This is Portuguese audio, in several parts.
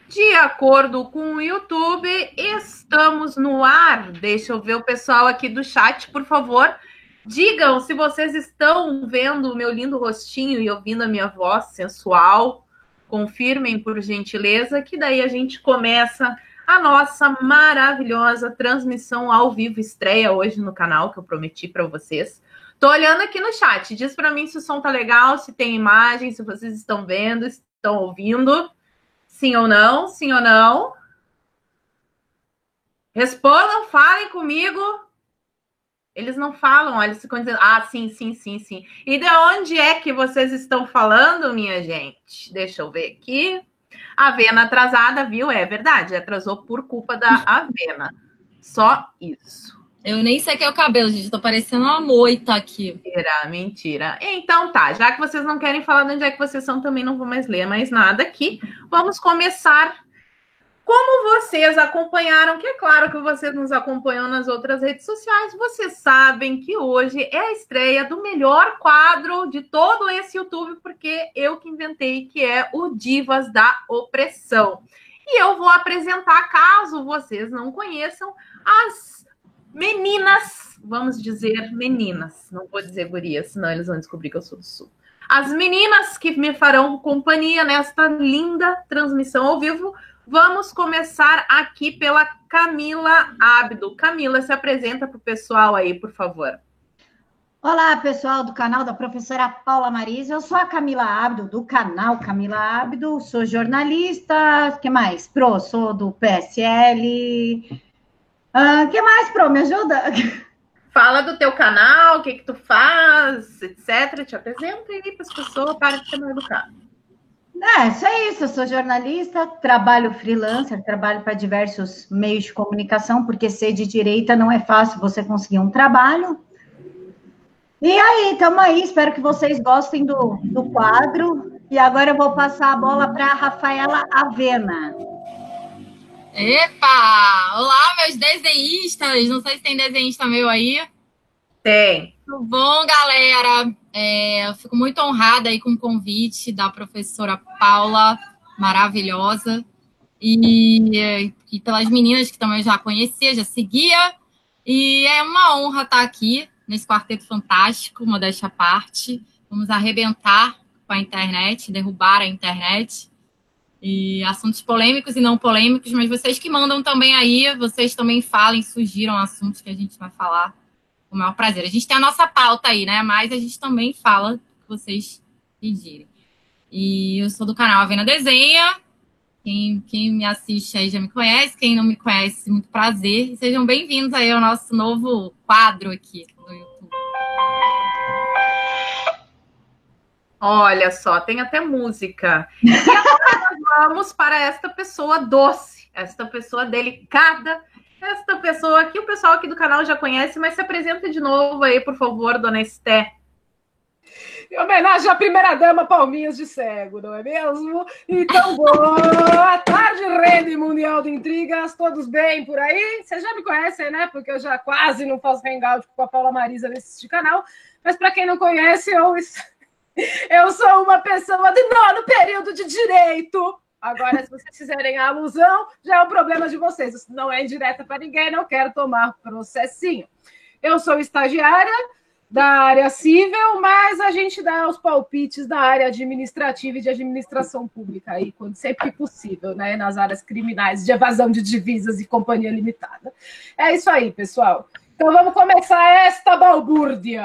De acordo com o YouTube, estamos no ar. Deixa eu ver o pessoal aqui do chat, por favor. Digam se vocês estão vendo o meu lindo rostinho e ouvindo a minha voz sensual. Confirmem, por gentileza, que daí a gente começa a nossa maravilhosa transmissão ao vivo, estreia hoje no canal, que eu prometi para vocês. Tô olhando aqui no chat. Diz para mim se o som tá legal, se tem imagem, se vocês estão vendo, se estão ouvindo. Sim ou não? Sim ou não? Respondam, falem comigo. Eles não falam, eles ficam dizendo, sim. E de onde é que vocês estão falando, minha gente? Deixa eu ver aqui. Avena atrasada, viu? É verdade, atrasou por culpa da Avena. Só isso. Eu nem sei o que é o cabelo, gente. Tô parecendo uma moita aqui. Mentira. Então tá, já que vocês não querem falar de onde é que vocês são, também não vou mais ler mais nada aqui. Vamos começar. Como vocês acompanharam, que é claro que vocês nos acompanham nas outras redes sociais, vocês sabem que hoje é a estreia do melhor quadro de todo esse YouTube, porque eu que inventei, que é o Divas da Opressão. E eu vou apresentar, caso vocês não conheçam, as meninas, vamos dizer meninas, não vou dizer gurias, senão eles vão descobrir que eu sou do Sul. As meninas que me farão companhia nesta linda transmissão ao vivo. Vamos começar aqui pela Camila Abdo. Camila, se apresenta para o pessoal aí, por favor. Olá, pessoal do canal da professora Paula Marisa. Eu sou a Camila Abdo, do canal Camila Abdo. Sou jornalista. O que mais? Sou do PSL. Que mais, Pro? Me ajuda? Fala do teu canal, o que tu faz, etc. Te apresenta aí para as pessoas, para de ser mal educado. Isso é isso, eu sou jornalista, trabalho freelancer, trabalho para diversos meios de comunicação, porque ser de direita não é fácil você conseguir um trabalho. E aí, estamos aí, espero que vocês gostem do quadro. E agora eu vou passar a bola para a Rafaela Avena. Epa! Olá, meus desenhistas! Não sei se tem desenhista meu aí. Tem. Tudo bom, galera? Eu fico muito honrada aí com o convite da professora Paula, maravilhosa, e pelas meninas que também já conhecia, já seguia, e é uma honra estar aqui nesse quarteto fantástico, modéstia à parte. Vamos arrebentar com a internet, derrubar a internet, e assuntos polêmicos e não polêmicos, mas vocês que mandam também aí, vocês também falem, sugiram assuntos que a gente vai falar. Com o maior prazer. A gente tem a nossa pauta aí, né? Mas a gente também fala o que vocês pedirem. E eu sou do canal Avena Desenha. Quem me assiste aí já me conhece. Quem não me conhece, muito prazer. E sejam bem-vindos aí ao nosso novo quadro aqui no YouTube. Olha só, tem até música. E agora nós vamos para esta pessoa doce, esta pessoa delicada, esta pessoa que o pessoal aqui do canal já conhece, mas se apresenta de novo aí, por favor, dona Esté. Em homenagem à primeira-dama Palminhas de Cego, não é mesmo? Então, boa tarde, rede mundial de intrigas, todos bem por aí? Vocês já me conhecem, né? Porque eu já quase não faço hangout com a Paula Marisa nesse canal, mas para quem não conhece, eu sou uma pessoa de nono período de direito. Agora, se vocês fizerem a alusão, já é um problema de vocês. Isso não é indireta para ninguém, não quero tomar processinho. Eu sou estagiária da área civil, mas a gente dá os palpites da área administrativa e de administração pública, aí, sempre que possível, né? Nas áreas criminais de evasão de divisas e companhia limitada. É isso aí, pessoal. Então vamos começar esta balbúrdia.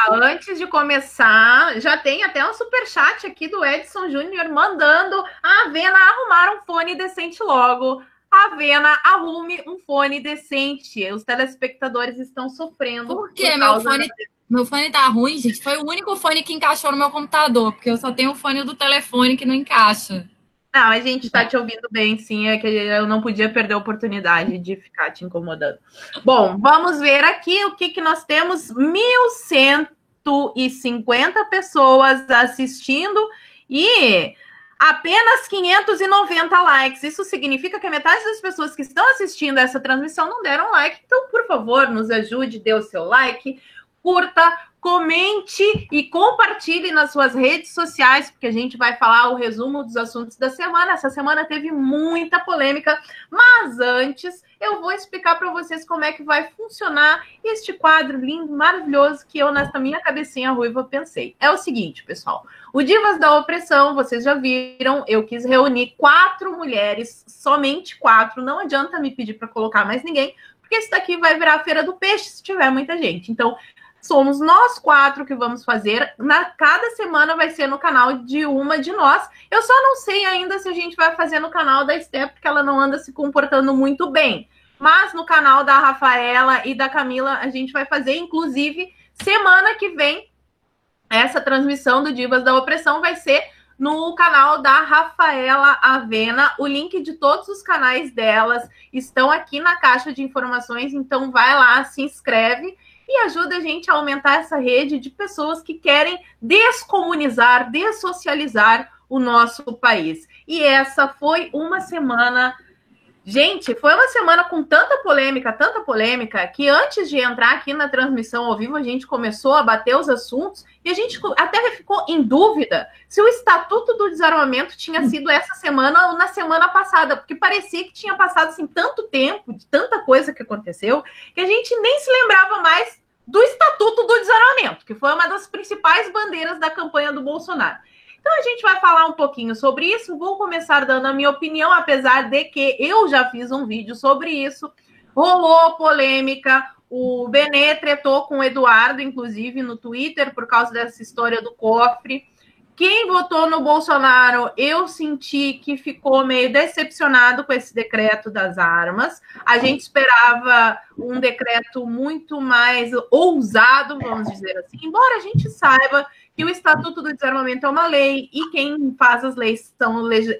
Antes de começar, já tem até um superchat aqui do Edson Júnior mandando a Avena arrumar um fone decente logo. Avena, arrume um fone decente. Os telespectadores estão sofrendo. Por quê? Meu fone tá ruim, gente. Foi o único fone que encaixou no meu computador, porque eu só tenho o fone do telefone que não encaixa. Não, a gente está te ouvindo bem, sim. É que eu não podia perder a oportunidade de ficar te incomodando. Bom, vamos ver aqui o que nós temos. 1.150 pessoas assistindo e apenas 590 likes. Isso significa que a metade das pessoas que estão assistindo essa transmissão não deram like. Então, por favor, nos ajude, dê o seu like. curta, comente e compartilhe nas suas redes sociais, porque a gente vai falar o resumo dos assuntos da semana. Essa semana teve muita polêmica, mas antes eu vou explicar para vocês como é que vai funcionar este quadro lindo, maravilhoso, que eu, nessa minha cabecinha ruiva, pensei. É o seguinte, pessoal. O Divas da Opressão, vocês já viram, eu quis reunir 4 mulheres, somente 4. Não adianta me pedir para colocar mais ninguém, porque isso daqui vai virar a Feira do Peixe se tiver muita gente. Então, somos nós 4 que vamos fazer. Cada semana vai ser no canal de uma de nós. Eu só não sei ainda se a gente vai fazer no canal da Esté, porque ela não anda se comportando muito bem. Mas no canal da Rafaela e da Camila, a gente vai fazer. Inclusive, semana que vem, essa transmissão do Divas da Opressão vai ser no canal da Rafaela Avena. O link de todos os canais delas estão aqui na caixa de informações. Então, vai lá, se inscreve e ajuda a gente a aumentar essa rede de pessoas que querem descomunizar, dessocializar o nosso país. E essa foi uma semana... Gente, foi uma semana com tanta polêmica, que antes de entrar aqui na transmissão ao vivo, a gente começou a bater os assuntos e a gente até ficou em dúvida se o Estatuto do Desarmamento tinha sido essa semana ou na semana passada, porque parecia que tinha passado assim, tanto tempo, de tanta coisa que aconteceu, que a gente nem se lembrava mais do Estatuto do Desarmamento, que foi uma das principais bandeiras da campanha do Bolsonaro. Então, a gente vai falar um pouquinho sobre isso. Vou começar dando a minha opinião, apesar de que eu já fiz um vídeo sobre isso. Rolou polêmica. O Benê tretou com o Eduardo, inclusive, no Twitter, por causa dessa história do cofre. Quem votou no Bolsonaro, eu senti que ficou meio decepcionado com esse decreto das armas. A gente esperava um decreto muito mais ousado, vamos dizer assim, embora a gente saiba que o Estatuto do Desarmamento é uma lei e quem faz as leis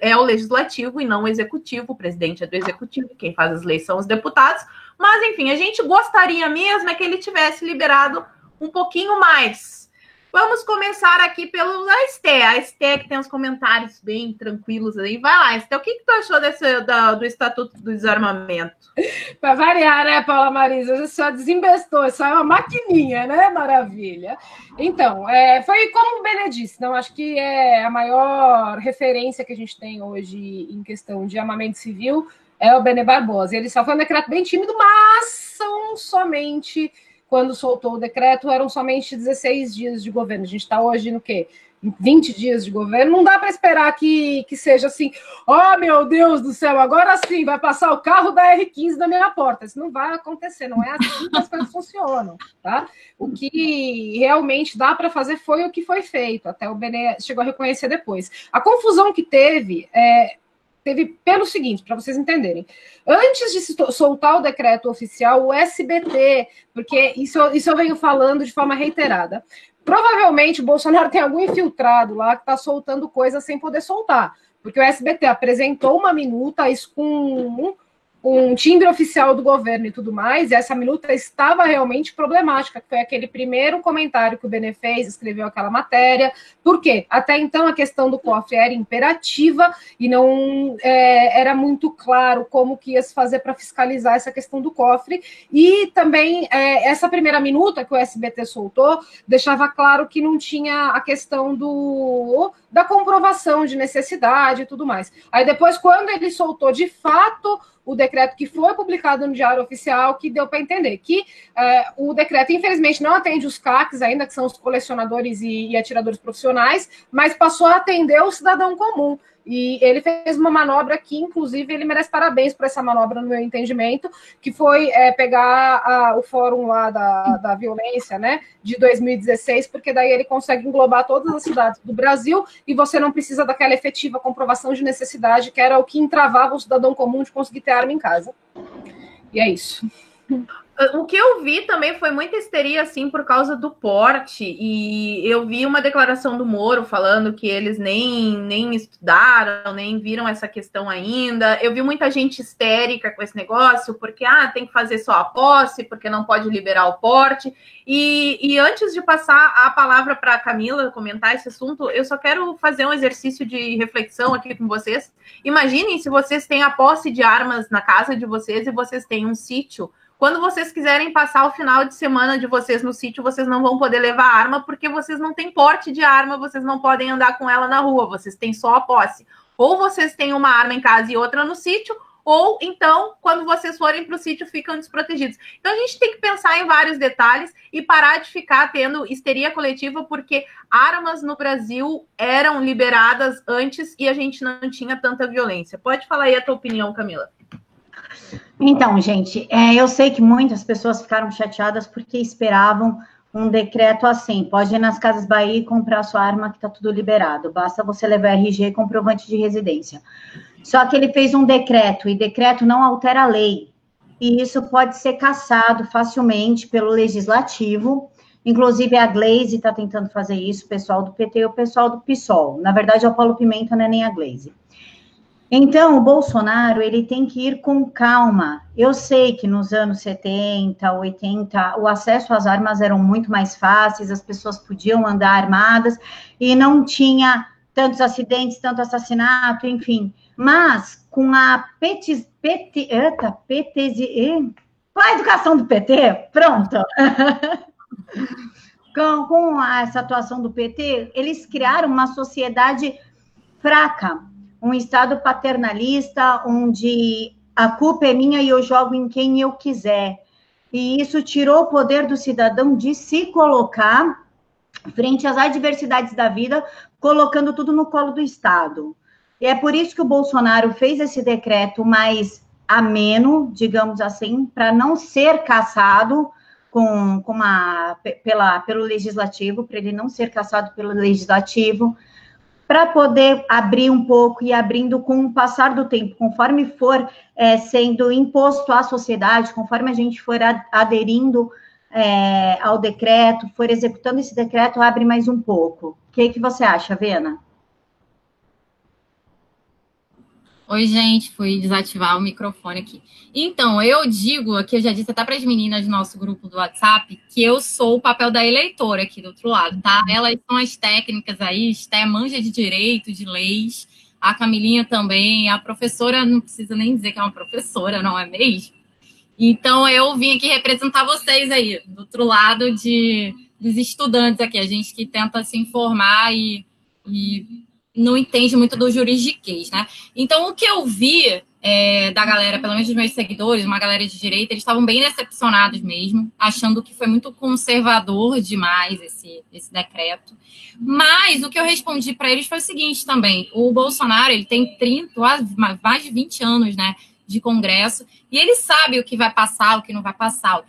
é o Legislativo e não o Executivo. O presidente é do Executivo, quem faz as leis são os deputados. Mas, enfim, a gente gostaria mesmo é que ele tivesse liberado um pouquinho mais. Vamos começar aqui pela Esté. A Esté que tem os comentários bem tranquilos aí. Vai lá, Esté, o que tu achou do Estatuto do Desarmamento? Para variar, né, Paula Marisa? Você só desembestou, só é uma maquininha, né? Maravilha. Então, foi como o Benê disse, não, acho que é a maior referência que a gente tem hoje em questão de armamento civil é o Benê Barbosa. Ele só foi um decreto bem tímido, mas são somente... Quando soltou o decreto, eram somente 16 dias de governo. A gente está hoje no quê? 20 dias de governo. Não dá para esperar que seja assim, oh, meu Deus do céu, agora sim, vai passar o carro da R15 na minha porta. Isso não vai acontecer, não é assim que as coisas funcionam, tá? O que realmente dá para fazer foi o que foi feito. Até o Benê chegou a reconhecer depois. A confusão que teve pelo seguinte, para vocês entenderem. Antes de soltar o decreto oficial, o SBT, porque isso eu venho falando de forma reiterada, provavelmente o Bolsonaro tem algum infiltrado lá que está soltando coisas sem poder soltar, porque o SBT apresentou uma minuta, isso com um timbre oficial do governo e tudo mais, e essa minuta estava realmente problemática, que foi aquele primeiro comentário que o Benê fez, escreveu aquela matéria. Por quê? Até então a questão do cofre era imperativa e não era muito claro como que ia se fazer para fiscalizar essa questão do cofre, e também essa primeira minuta que o SBT soltou deixava claro que não tinha a questão da comprovação de necessidade e tudo mais. Aí depois, quando ele soltou de fato o decreto que foi publicado no Diário Oficial, que deu para entender que o decreto, infelizmente, não atende os CACs ainda, que são os colecionadores e atiradores profissionais, mas passou a atender o cidadão comum. E ele fez uma manobra que, inclusive, ele merece parabéns por essa manobra, no meu entendimento, que foi pegar o fórum lá da violência, né, de 2016, porque daí ele consegue englobar todas as cidades do Brasil e você não precisa daquela efetiva comprovação de necessidade, que era o que entravava o cidadão comum de conseguir ter arma em casa. E é isso. O que eu vi também foi muita histeria, assim, por causa do porte, e eu vi uma declaração do Moro falando que eles nem estudaram, nem viram essa questão ainda. Eu vi muita gente histérica com esse negócio, porque, tem que fazer só a posse, porque não pode liberar o porte. E antes de passar a palavra para a Camila comentar esse assunto, eu só quero fazer um exercício de reflexão aqui com vocês. Imaginem se vocês têm a posse de armas na casa de vocês e vocês têm um sítio. Quando vocês vocês quiserem passar o final de semana de vocês no sítio, vocês não vão poder levar arma, porque vocês não têm porte de arma, vocês não podem andar com ela na rua, vocês têm só a posse. Ou vocês têm uma arma em casa e outra no sítio, ou então, quando vocês forem para o sítio, ficam desprotegidos. Então, a gente tem que pensar em vários detalhes e parar de ficar tendo histeria coletiva, porque armas no Brasil eram liberadas antes e a gente não tinha tanta violência. Pode falar aí a tua opinião, Camila. Então, gente, eu sei que muitas pessoas ficaram chateadas porque esperavam um decreto assim. Pode ir nas Casas Bahia e comprar sua arma que está tudo liberado. Basta você levar RG e comprovante de residência. Só que ele fez um decreto, e decreto não altera a lei. E isso pode ser cassado facilmente pelo Legislativo. Inclusive, a Glaze está tentando fazer isso, o pessoal do PT e o pessoal do PSOL. Na verdade, é o Paulo Pimenta, não é nem a Glaze. Então, o Bolsonaro, ele tem que ir com calma. Eu sei que nos anos 70, 80, o acesso às armas eram muito mais fáceis, as pessoas podiam andar armadas e não tinha tantos acidentes, tanto assassinato, enfim. Mas, com a com a educação do PT, pronto. com essa atuação do PT, eles criaram uma sociedade fraca, um Estado paternalista, onde a culpa é minha e eu jogo em quem eu quiser. E isso tirou o poder do cidadão de se colocar frente às adversidades da vida, colocando tudo no colo do Estado. E é por isso que o Bolsonaro fez esse decreto mais ameno, digamos assim, para não ser cassado pelo Legislativo, para ele não ser cassado pelo Legislativo, para poder abrir um pouco e abrindo com o passar do tempo, conforme for sendo imposto à sociedade, conforme a gente for aderindo ao decreto, for executando esse decreto, abre mais um pouco. O que você acha, Vena? Oi, gente, fui desativar o microfone aqui. Então, eu digo, aqui eu já disse até para as meninas do nosso grupo do WhatsApp, que eu sou o papel da eleitora aqui do outro lado, tá? Elas são as técnicas aí, Esté manja de direito, de leis, a Camilinha também, a professora, não precisa nem dizer que é uma professora, não é mesmo? Então, eu vim aqui representar vocês aí, do outro lado dos estudantes aqui, a gente que tenta se informar e não entende muito do juridiquês, né? Então, o que eu vi da galera, pelo menos dos meus seguidores, uma galera de direita, eles estavam bem decepcionados mesmo, achando que foi muito conservador demais esse decreto. Mas o que eu respondi para eles foi o seguinte também, o Bolsonaro, ele tem mais de 20 anos, né, de Congresso, e ele sabe o que vai passar, o que não vai passar,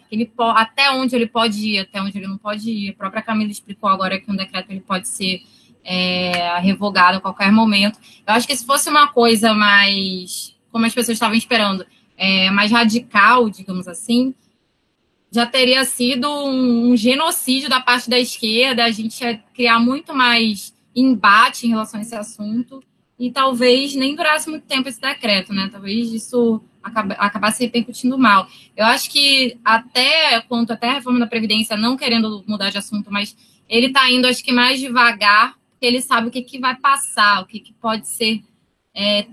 até onde ele pode ir, até onde ele não pode ir. A própria Camila explicou agora que um decreto ele pode ser revogado a qualquer momento. Eu acho que se fosse uma coisa mais, como as pessoas estavam esperando, mais radical, digamos assim, já teria sido um genocídio da parte da esquerda, a gente ia criar muito mais embate em relação a esse assunto e talvez nem durasse muito tempo esse decreto, né? Talvez isso acabasse repercutindo mal. Eu acho que até a reforma da Previdência, não querendo mudar de assunto, mas ele está indo, acho que mais devagar, porque ele sabe o que vai passar, o que pode ser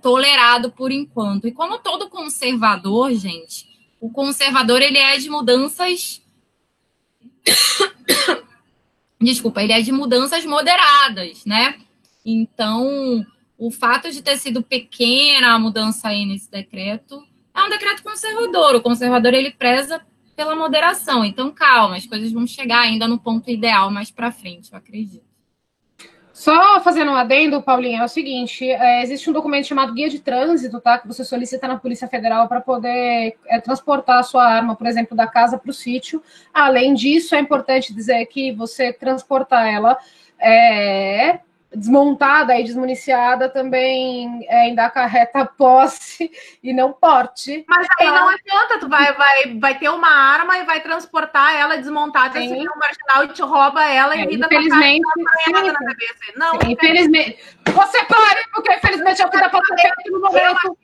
tolerado por enquanto. E como todo conservador, gente, o conservador, ele é de mudanças... Desculpa, ele é de mudanças moderadas, né? Então, o fato de ter sido pequena a mudança aí nesse decreto, é um decreto conservador. O conservador, ele preza pela moderação. Então, calma, as coisas vão chegar ainda no ponto ideal mais para frente, eu acredito. Só fazendo um adendo, Paulinha, é o seguinte, existe um documento chamado Guia de Trânsito, tá? Que você solicita na Polícia Federal para poder transportar a sua arma, por exemplo, da casa para o sítio. Além disso, é importante dizer que você transportar ela desmontada e desmuniciada também ainda acarreta posse e não porte. Mas aí não adianta, tu vai ter uma arma e vai transportar ela desmontada, se tem um marginal e te rouba ela e vida infelizmente, na cabeça. Não, infelizmente. Você pare, porque infelizmente é o que dá para fazer no momento.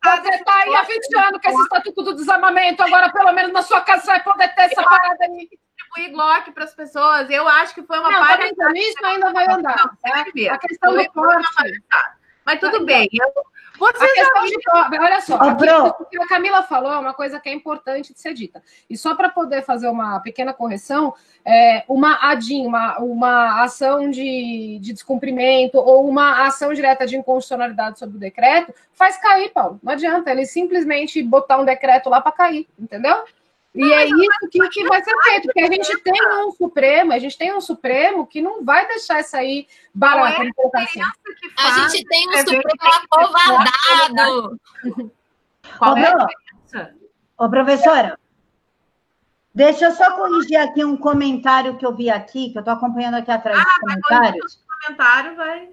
Você está aí há 20 anos com esse estatuto do desarmamento, agora pelo menos na sua casa você vai poder ter essa parada aí. Distribuir Glock para as pessoas, eu acho que foi uma parte. Isso ainda vai andar. Não, a questão do porte. Mas tudo bem, Olha só, Pro. o que a Camila falou é uma coisa que é importante de ser dita. E só para poder fazer uma pequena correção, uma ADIM, uma ação de descumprimento ou uma ação direta de inconstitucionalidade sobre o decreto, faz cair, Paulo. Não adianta ele simplesmente botar um decreto lá para cair, entendeu? E é isso que vai ser feito, porque a gente tem um Supremo que não vai deixar isso aí barato. A gente tem um Supremo acovardado. Qual é a diferença? Ô, professora, deixa eu só corrigir aqui um comentário que eu vi aqui, que eu estou acompanhando aqui atrás dos comentários. Comentário vai...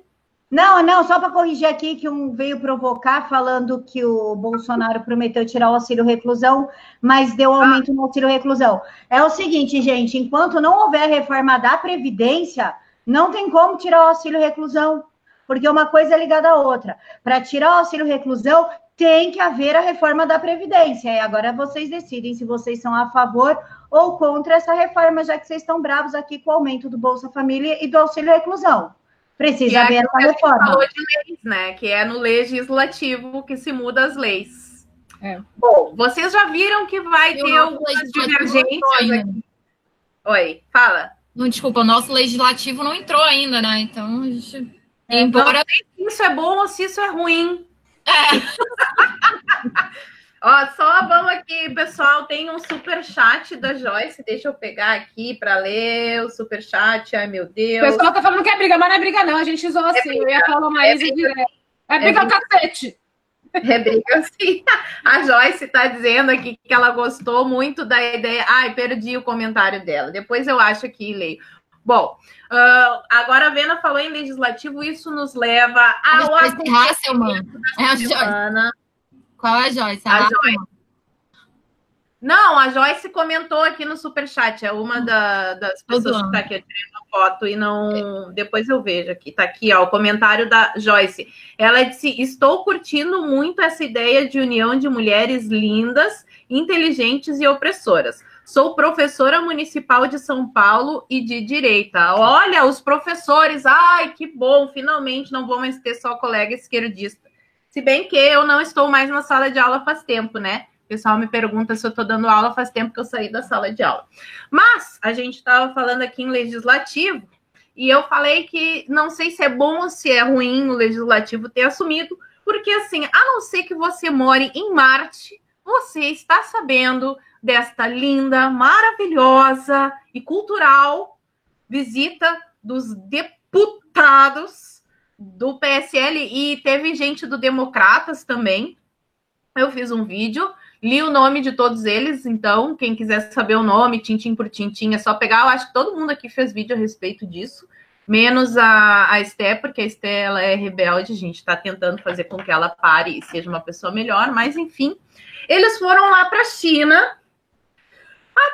Não, só para corrigir aqui, que um veio provocar falando que o Bolsonaro prometeu tirar o auxílio reclusão, mas deu aumento no auxílio reclusão. É o seguinte, gente, enquanto não houver reforma da Previdência, não tem como tirar o auxílio reclusão, porque uma coisa é ligada à outra. Para tirar o auxílio reclusão, tem que haver a reforma da Previdência. E agora vocês decidem se vocês são a favor ou contra essa reforma, já que vocês estão bravos aqui com o aumento do Bolsa Família e do auxílio reclusão. Precisa haver essa reforma. Falou de leis, né? Que é no legislativo que se muda as leis. Bom, vocês já viram que vai ter algumas divergências aqui. Oi, fala. Não, desculpa, o nosso legislativo não entrou ainda, né? Então, a gente... embora... Não sei se isso é bom ou se isso é ruim. Ó, só vamos aqui, pessoal, tem um superchat da Joyce, deixa eu pegar aqui para ler o superchat, ai meu Deus. O pessoal tá falando que é briga, mas não é briga não, a gente usou assim, eu ia falar uma direto. É briga cacete. É briga sim. A Joyce tá dizendo aqui que ela gostou muito da ideia, ai, perdi o comentário dela, depois eu acho aqui e leio. Bom, agora a Vena falou em legislativo, isso nos leva ao Hasselmann. É a Joyce. Qual é a Joyce? A Joyce. Não, a Joyce comentou aqui no superchat, é uma das pessoas que está aqui, eu tirei uma foto e não... Depois eu vejo aqui, tá aqui, ó, o comentário da Joyce. Ela disse, estou curtindo muito essa ideia de união de mulheres lindas, inteligentes e opressoras. Sou professora municipal de São Paulo e de direita. Olha, os professores, ai, que bom, finalmente não vou mais ter só colega esquerdista. Se bem que eu não estou mais na sala de aula faz tempo, né? O pessoal me pergunta se eu estou dando aula faz tempo que eu saí da sala de aula. Mas a gente estava falando aqui em legislativo e eu falei que não sei se é bom ou se é ruim o legislativo ter assumido, porque assim, a não ser que você more em Marte, você está sabendo desta linda, maravilhosa e cultural visita dos deputados do PSL e teve gente do Democratas também. Eu fiz um vídeo, li o nome de todos eles, então quem quiser saber o nome, tintim por tintim, é só pegar. Eu acho que todo mundo aqui fez vídeo a respeito disso, menos a Esté, porque a Esté ela é rebelde, a gente está tentando fazer com que ela pare e seja uma pessoa melhor, mas enfim. Eles foram lá para a China,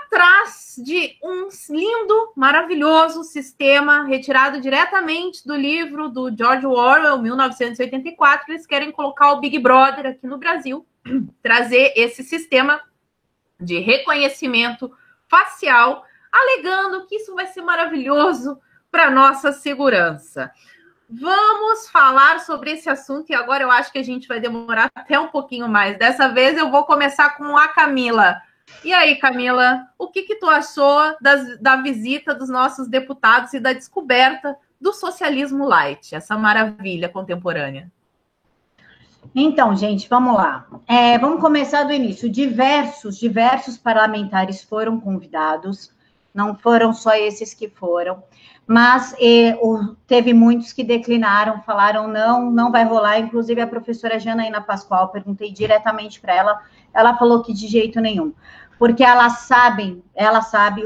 atrás de um lindo, maravilhoso sistema retirado diretamente do livro do George Orwell, 1984. Eles querem colocar o Big Brother aqui no Brasil, trazer esse sistema de reconhecimento facial, alegando que isso vai ser maravilhoso para a nossa segurança. Vamos falar sobre esse assunto e agora eu acho que a gente vai demorar até um pouquinho mais. Dessa vez eu vou começar com a Camila. E aí, Camila, o que tu achou da visita dos nossos deputados e da descoberta do socialismo light, essa maravilha contemporânea? Então, gente, vamos lá. Vamos começar do início. Diversos parlamentares foram convidados, não foram só esses que foram, mas teve muitos que declinaram, falaram não vai rolar. Inclusive a professora Janaína Pascoal, perguntei diretamente para ela falou que de jeito nenhum, porque ela sabe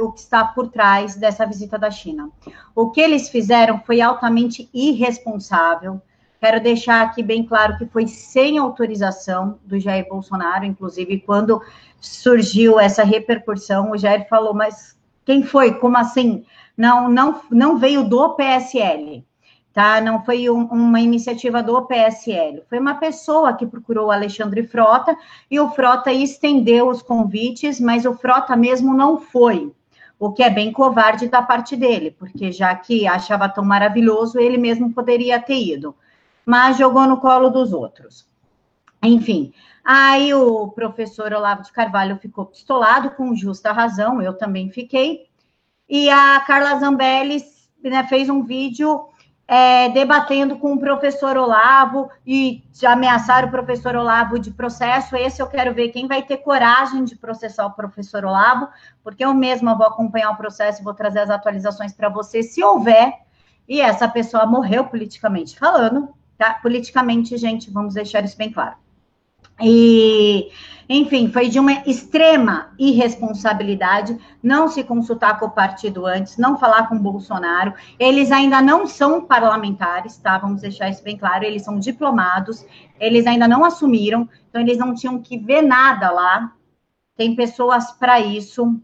o que está por trás dessa visita da China. O que eles fizeram foi altamente irresponsável. Quero deixar aqui bem claro que foi sem autorização do Jair Bolsonaro, inclusive quando surgiu essa repercussão, o Jair falou, mas quem foi? Como assim? Não veio do PSL, tá? Não foi uma iniciativa do PSL, foi uma pessoa que procurou o Alexandre Frota, e o Frota estendeu os convites, mas o Frota mesmo não foi, o que é bem covarde da parte dele, porque já que achava tão maravilhoso, ele mesmo poderia ter ido, mas jogou no colo dos outros. Enfim, aí o professor Olavo de Carvalho ficou pistolado, com justa razão, eu também fiquei, e a Carla Zambelli, né, fez um vídeo debatendo com o professor Olavo e ameaçaram o professor Olavo de processo. Esse eu quero ver quem vai ter coragem de processar o professor Olavo, porque eu mesma vou acompanhar o processo e vou trazer as atualizações para você, se houver, e essa pessoa morreu politicamente falando, tá? Politicamente, gente, vamos deixar isso bem claro. E, enfim, foi de uma extrema irresponsabilidade não se consultar com o partido antes, não falar com o Bolsonaro. Eles ainda não são parlamentares, tá? Vamos deixar isso bem claro. Eles são diplomados, eles ainda não assumiram, então eles não tinham que ver nada lá. Tem pessoas para isso.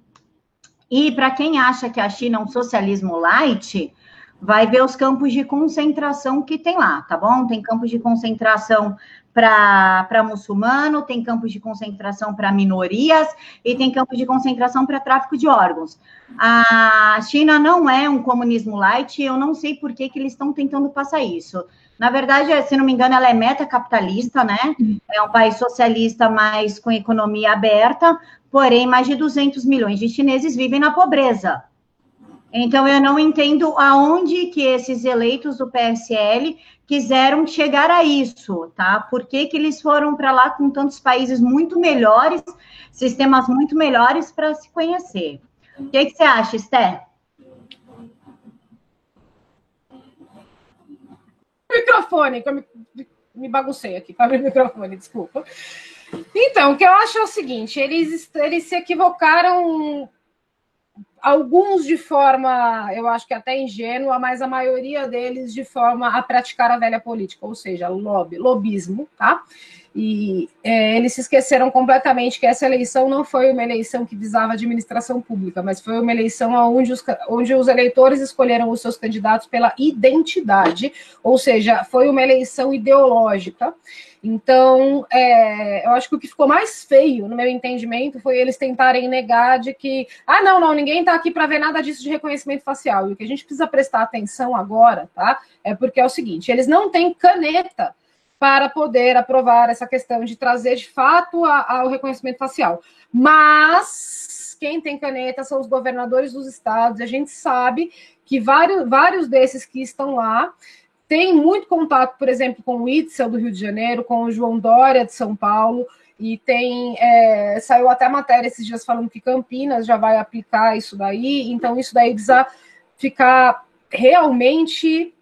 E para quem acha que a China é um socialismo light, vai ver os campos de concentração que tem lá, tá bom? Tem campos de concentração para muçulmano, tem campos de concentração para minorias e tem campos de concentração para tráfico de órgãos. A China não é um comunismo light, eu não sei por que eles estão tentando passar isso. Na verdade, se não me engano, ela é metacapitalista, né? É um país socialista, mas com economia aberta, porém, mais de 200 milhões de chineses vivem na pobreza. Então, eu não entendo aonde que esses eleitos do PSL quiseram chegar a isso, tá? Por que eles foram para lá com tantos países muito melhores, sistemas muito melhores para se conhecer? O que você acha, Esté? Microfone, que eu me baguncei aqui, para abrir o microfone, desculpa. Então, o que eu acho é o seguinte, eles se equivocaram, alguns de forma, eu acho que até ingênua, mas a maioria deles de forma a praticar a velha política, ou seja, lobismo, tá? E eles se esqueceram completamente que essa eleição não foi uma eleição que visava administração pública, mas foi uma eleição onde os eleitores escolheram os seus candidatos pela identidade, ou seja, foi uma eleição ideológica. Então, eu acho que o que ficou mais feio, no meu entendimento, foi eles tentarem negar de que, não, ninguém está aqui para ver nada disso de reconhecimento facial. E o que a gente precisa prestar atenção agora, tá? É porque é o seguinte, eles não têm caneta para poder aprovar essa questão de trazer, de fato, o reconhecimento facial. Mas quem tem caneta são os governadores dos estados, e a gente sabe que vários desses que estão lá têm muito contato, por exemplo, com o Witzel do Rio de Janeiro, com o João Dória de São Paulo, e saiu até matéria esses dias falando que Campinas já vai aplicar isso daí, então isso daí precisa ficar realmente...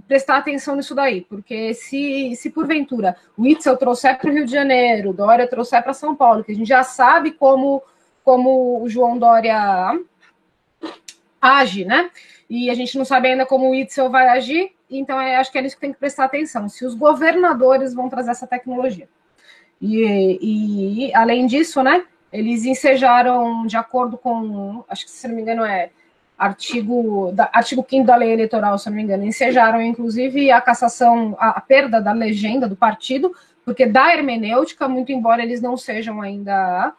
prestar atenção nisso daí, porque se porventura o Witzel trouxer para o Rio de Janeiro, o Dória trouxer para São Paulo, que a gente já sabe como o João Dória age, né? E a gente não sabe ainda como o Witzel vai agir, então acho que é nisso que tem que prestar atenção, se os governadores vão trazer essa tecnologia. E além disso, né, eles ensejaram, de acordo com, acho que se não me engano artigo 5º da lei eleitoral, se não me engano, ensejaram, inclusive, a cassação, a perda da legenda do partido, porque da hermenêutica, muito embora eles não sejam ainda,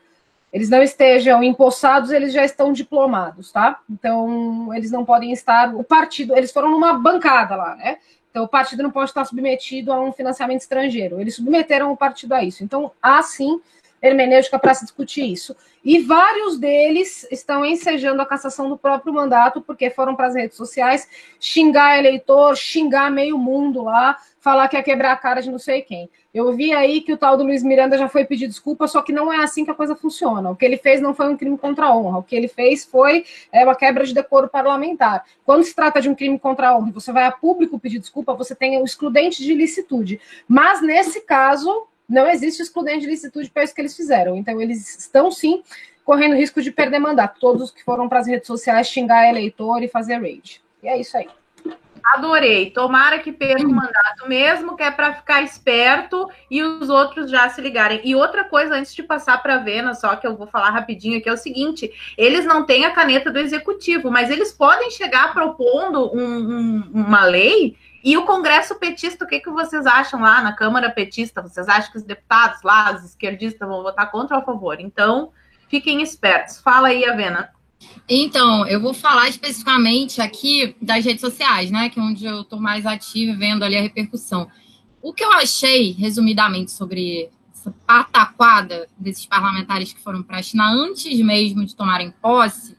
eles não estejam empossados, eles já estão diplomados, tá? Então, eles não podem estar, o partido, eles foram numa bancada lá, né? Então, o partido não pode estar submetido a um financiamento estrangeiro, eles submeteram o partido a isso. Então, há sim hermenêutica para se discutir isso. E vários deles estão ensejando a cassação do próprio mandato, porque foram para as redes sociais xingar eleitor, xingar meio mundo lá, falar que ia quebrar a cara de não sei quem. Eu vi aí que o tal do Luiz Miranda já foi pedir desculpa, só que não é assim que a coisa funciona. O que ele fez não foi um crime contra a honra, o que ele fez foi uma quebra de decoro parlamentar. Quando se trata de um crime contra a honra, você vai a público pedir desculpa, você tem o excludente de ilicitude. Mas, nesse caso, não existe excludente de ilicitude para isso que eles fizeram. Então, eles estão, sim, correndo risco de perder mandato. Todos que foram para as redes sociais xingar eleitor e fazer raid. E é isso aí. Adorei. Tomara que perca o mandato mesmo, que é para ficar esperto e os outros já se ligarem. E outra coisa, antes de passar para a Vena, só que eu vou falar rapidinho aqui, é o seguinte, eles não têm a caneta do executivo, mas eles podem chegar propondo uma lei. E o Congresso petista, o que vocês acham lá na Câmara petista? Vocês acham que os deputados lá, os esquerdistas, vão votar contra ou a favor? Então, fiquem espertos. Fala aí, Avena. Então, eu vou falar especificamente aqui das redes sociais, né? Que é onde eu estou mais ativa, vendo ali a repercussão. O que eu achei, resumidamente, sobre essa pataquada desses parlamentares que foram para a China antes mesmo de tomarem posse,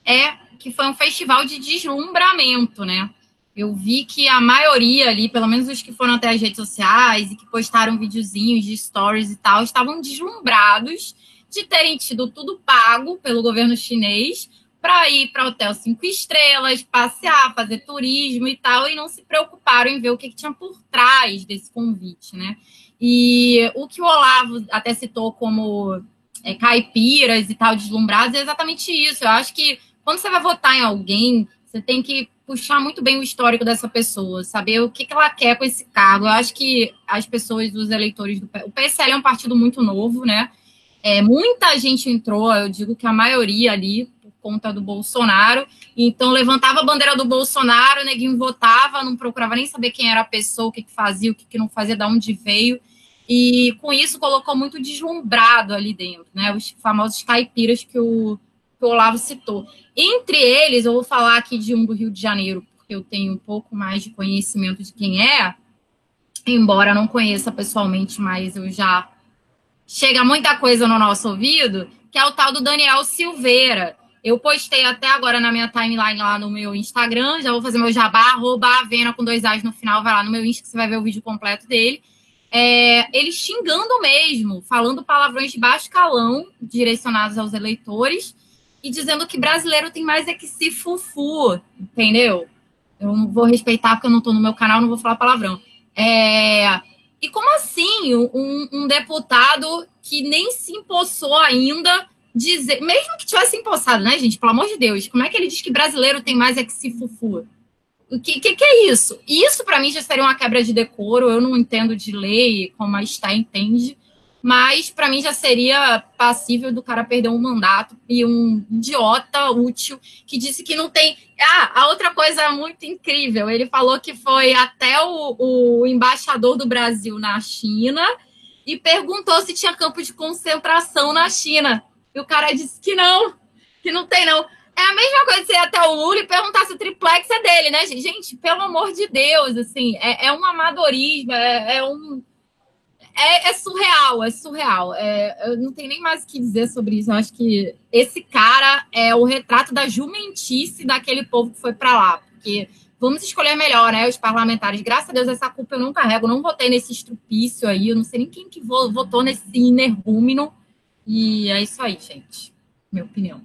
é que foi um festival de deslumbramento, né? Eu vi que a maioria ali, pelo menos os que foram até as redes sociais e que postaram videozinhos de stories e tal, estavam deslumbrados de terem tido tudo pago pelo governo chinês para ir para hotel 5 estrelas, passear, fazer turismo e tal, e não se preocuparam em ver o que tinha por trás desse convite, né? E o que o Olavo até citou como caipiras e tal, deslumbrados, é exatamente isso. Eu acho que quando você vai votar em alguém, você tem que puxar muito bem o histórico dessa pessoa, saber o que ela quer com esse cargo. Eu acho que as pessoas, os eleitores o PSL é um partido muito novo, né? Muita gente entrou, eu digo que a maioria ali, por conta do Bolsonaro, então levantava a bandeira do Bolsonaro, o neguinho votava, não procurava nem saber quem era a pessoa, o que fazia, o que não fazia, de onde veio, e com isso colocou muito deslumbrado ali dentro, né? Os famosos caipiras que o Olavo citou. Entre eles, eu vou falar aqui de um do Rio de Janeiro, porque eu tenho um pouco mais de conhecimento de quem é, embora não conheça pessoalmente, mas eu já... Chega muita coisa no nosso ouvido, que é o tal do Daniel Silveira. Eu postei até agora na minha timeline lá no meu Instagram, já vou fazer meu jabá, @avena com 2 As no final, vai lá no meu Insta que você vai ver o vídeo completo dele. Ele xingando mesmo, falando palavrões de baixo calão, direcionados aos eleitores, e dizendo que brasileiro tem mais que se fufu, entendeu? Eu não vou respeitar porque eu não estou no meu canal, não vou falar palavrão. E como assim um deputado que nem se empossou ainda dizer, mesmo que tivesse empossado, né, gente? Pelo amor de Deus, como é que ele diz que brasileiro tem mais que se fufu? O que é isso? Isso, para mim, já seria uma quebra de decoro. Eu não entendo de lei, como a Está entende, mas para mim já seria passível do cara perder um mandato e um idiota útil que disse que não tem... a outra coisa muito incrível, ele falou que foi até o embaixador do Brasil na China e perguntou se tinha campo de concentração na China. E o cara disse que não tem não. É a mesma coisa de você ir até o Lula e perguntar se o triplex é dele, né, gente? Gente, pelo amor de Deus, assim, é um amadorismo, é surreal, é surreal. Eu não tenho nem mais o que dizer sobre isso. Eu acho que esse cara é o retrato da jumentice daquele povo que foi para lá. Porque vamos escolher melhor, né? Os parlamentares. Graças a Deus, essa culpa eu não carrego. Eu não votei nesse estrupício aí. Eu não sei nem quem que votou nesse energúmeno. E é isso aí, gente. Minha opinião.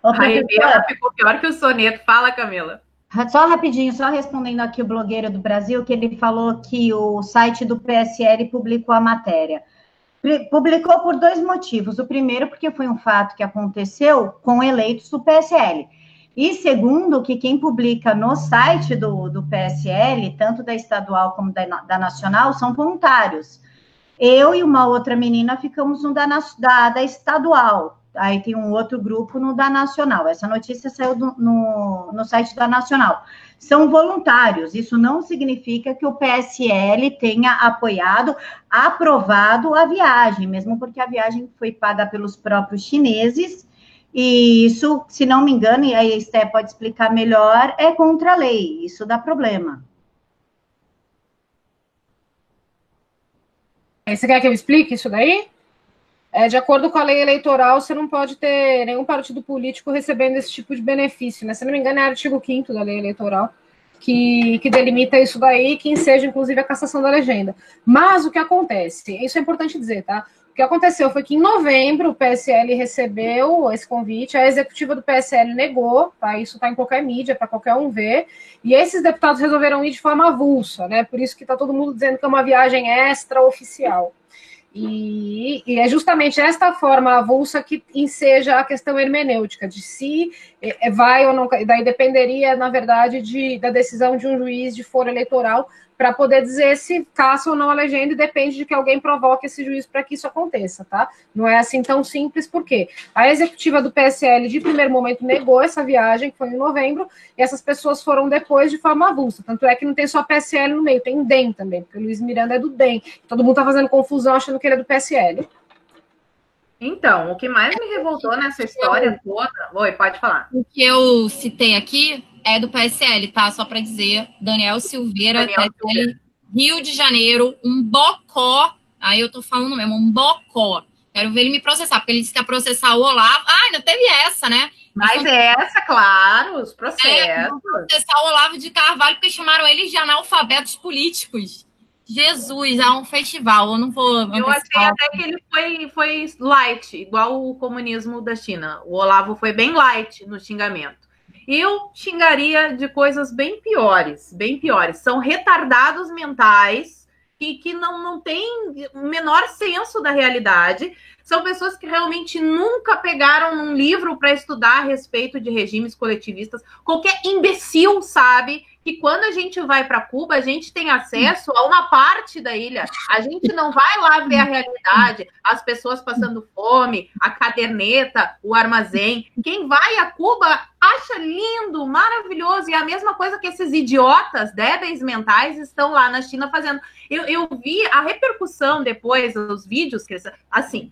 A ficou pior que o soneto. Fala, Camila. Só rapidinho, só respondendo aqui o blogueiro do Brasil, que ele falou que o site do PSL publicou a matéria. Publicou por 2 motivos. O primeiro, porque foi um fato que aconteceu com eleitos do PSL. E segundo, que quem publica no site do PSL, tanto da estadual como da nacional, são voluntários. Eu e uma outra menina ficamos no da estadual. Aí tem um outro grupo no da Nacional. Essa notícia saiu no site da Nacional. São voluntários. Isso não significa que o PSL tenha aprovado a viagem, mesmo porque a viagem foi paga pelos próprios chineses. E isso, se não me engano, e aí a Esté pode explicar melhor, é contra a lei. Isso dá problema. Você quer que eu explique isso daí? De acordo com a lei eleitoral, você não pode ter nenhum partido político recebendo esse tipo de benefício, né? Se não me engano, é o artigo 5º da lei eleitoral que delimita isso daí, que enseja, inclusive, a cassação da legenda. Mas o que acontece? Isso é importante dizer, tá? O que aconteceu foi que em novembro o PSL recebeu esse convite, a executiva do PSL negou, tá? Isso está em qualquer mídia, para qualquer um ver, e esses deputados resolveram ir de forma avulsa, né? Por isso que está todo mundo dizendo que é uma viagem extraoficial. E é justamente esta forma avulsa que enseja a questão hermenêutica, de se vai ou não, daí dependeria, na verdade, da decisão de um juiz de foro eleitoral para poder dizer se caça ou não a legenda, e depende de que alguém provoque esse juiz para que isso aconteça, tá? Não é assim tão simples, porque a executiva do PSL, de primeiro momento, negou essa viagem, que foi em novembro, e essas pessoas foram depois de forma avulsa. Tanto é que não tem só PSL no meio, tem DEM também, porque o Luiz Miranda é do DEM. Todo mundo tá fazendo confusão achando que ele é do PSL. Então, o que mais me revoltou nessa história toda... Oi, pode falar. O que eu citei aqui é do PSL, tá? Só para dizer, Daniel Silveira, PSL Rio de Janeiro, um bocó. Aí eu tô falando mesmo, um bocó. Quero ver ele me processar, porque ele disse que ia processar o Olavo. Ah, ainda teve essa, né? Mas essa, claro, os processos. Processar o Olavo de Carvalho, porque chamaram eles de analfabetos políticos. Jesus, é um festival, eu não vou... Eu achei até que ele foi light, igual o comunismo da China. O Olavo foi bem light no xingamento. Eu xingaria de coisas bem piores, bem piores. São retardados mentais que não têm o menor senso da realidade. São pessoas que realmente nunca pegaram um livro para estudar a respeito de regimes coletivistas. Qualquer imbecil sabe que quando a gente vai para Cuba, a gente tem acesso a uma parte da ilha. A gente não vai lá ver a realidade, as pessoas passando fome, a caderneta, o armazém. Quem vai a Cuba acha lindo, maravilhoso. E a mesma coisa que esses idiotas débeis mentais estão lá na China fazendo. Eu vi a repercussão depois, os vídeos, que assim...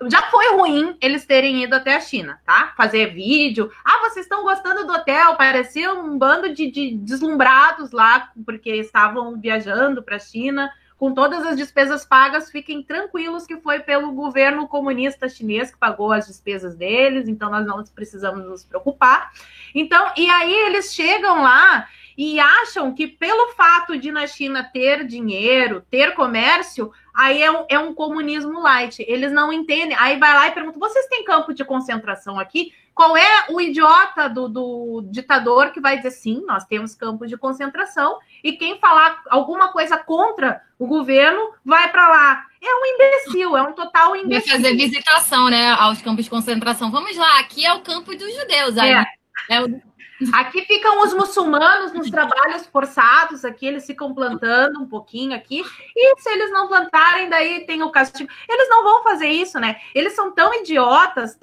Já foi ruim eles terem ido até a China, tá? Fazer vídeo. Ah, vocês estão gostando do hotel? Parecia um bando de deslumbrados lá, porque estavam viajando para a China, com todas as despesas pagas. Fiquem tranquilos que foi pelo governo comunista chinês que pagou as despesas deles, então nós não precisamos nos preocupar. Então, e aí eles chegam lá e acham que pelo fato de na China ter dinheiro, ter comércio, aí é um comunismo light. Eles não entendem. Aí vai lá e pergunta, vocês têm campo de concentração aqui? Qual é o idiota do ditador que vai dizer, sim, nós temos campos de concentração, e quem falar alguma coisa contra o governo vai para lá. É um imbecil, é um total imbecil. Vai fazer visitação, né, aos campos de concentração. Vamos lá, aqui é o campo dos judeus. Aí Aqui ficam os muçulmanos nos trabalhos forçados, aqui eles ficam plantando um pouquinho aqui, e se eles não plantarem, daí tem o castigo. Eles não vão fazer isso, né? Eles são tão idiotas,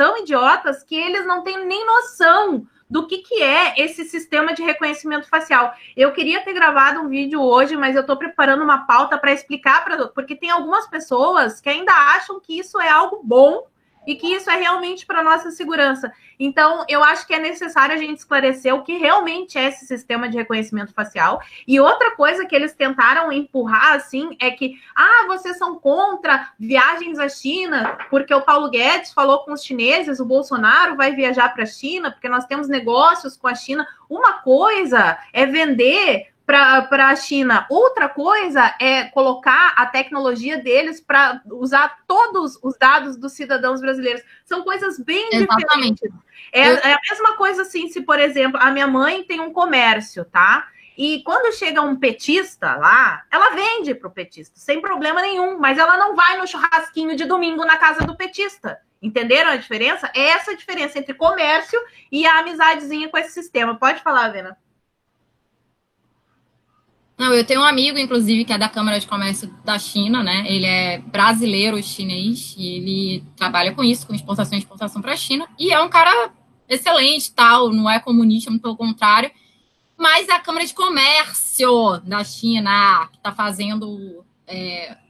que eles não têm nem noção do que é esse sistema de reconhecimento facial. Eu queria ter gravado um vídeo hoje, mas eu estou preparando uma pauta para explicar, porque tem algumas pessoas que ainda acham que isso é algo bom, e que isso é realmente para a nossa segurança. Então, eu acho que é necessário a gente esclarecer o que realmente é esse sistema de reconhecimento facial. E outra coisa que eles tentaram empurrar, assim, é que, vocês são contra viagens à China, porque o Paulo Guedes falou com os chineses, o Bolsonaro vai viajar para a China, porque nós temos negócios com a China. Uma coisa é vender para a China. Outra coisa é colocar a tecnologia deles para usar todos os dados dos cidadãos brasileiros. São coisas bem diferentes. É a mesma coisa assim, se, por exemplo, a minha mãe tem um comércio, tá? E quando chega um petista lá, ela vende para o petista, sem problema nenhum, mas ela não vai no churrasquinho de domingo na casa do petista. Entenderam a diferença? É essa a diferença entre comércio e a amizadezinha com esse sistema. Pode falar, Vena. Não, eu tenho um amigo, inclusive, que é da Câmara de Comércio da China, né? Ele é brasileiro chinês e ele trabalha com isso, com exportação e exportação para a China. E é um cara excelente, tal, não é comunista, muito pelo contrário. Mas é a Câmara de Comércio da China que está fazendo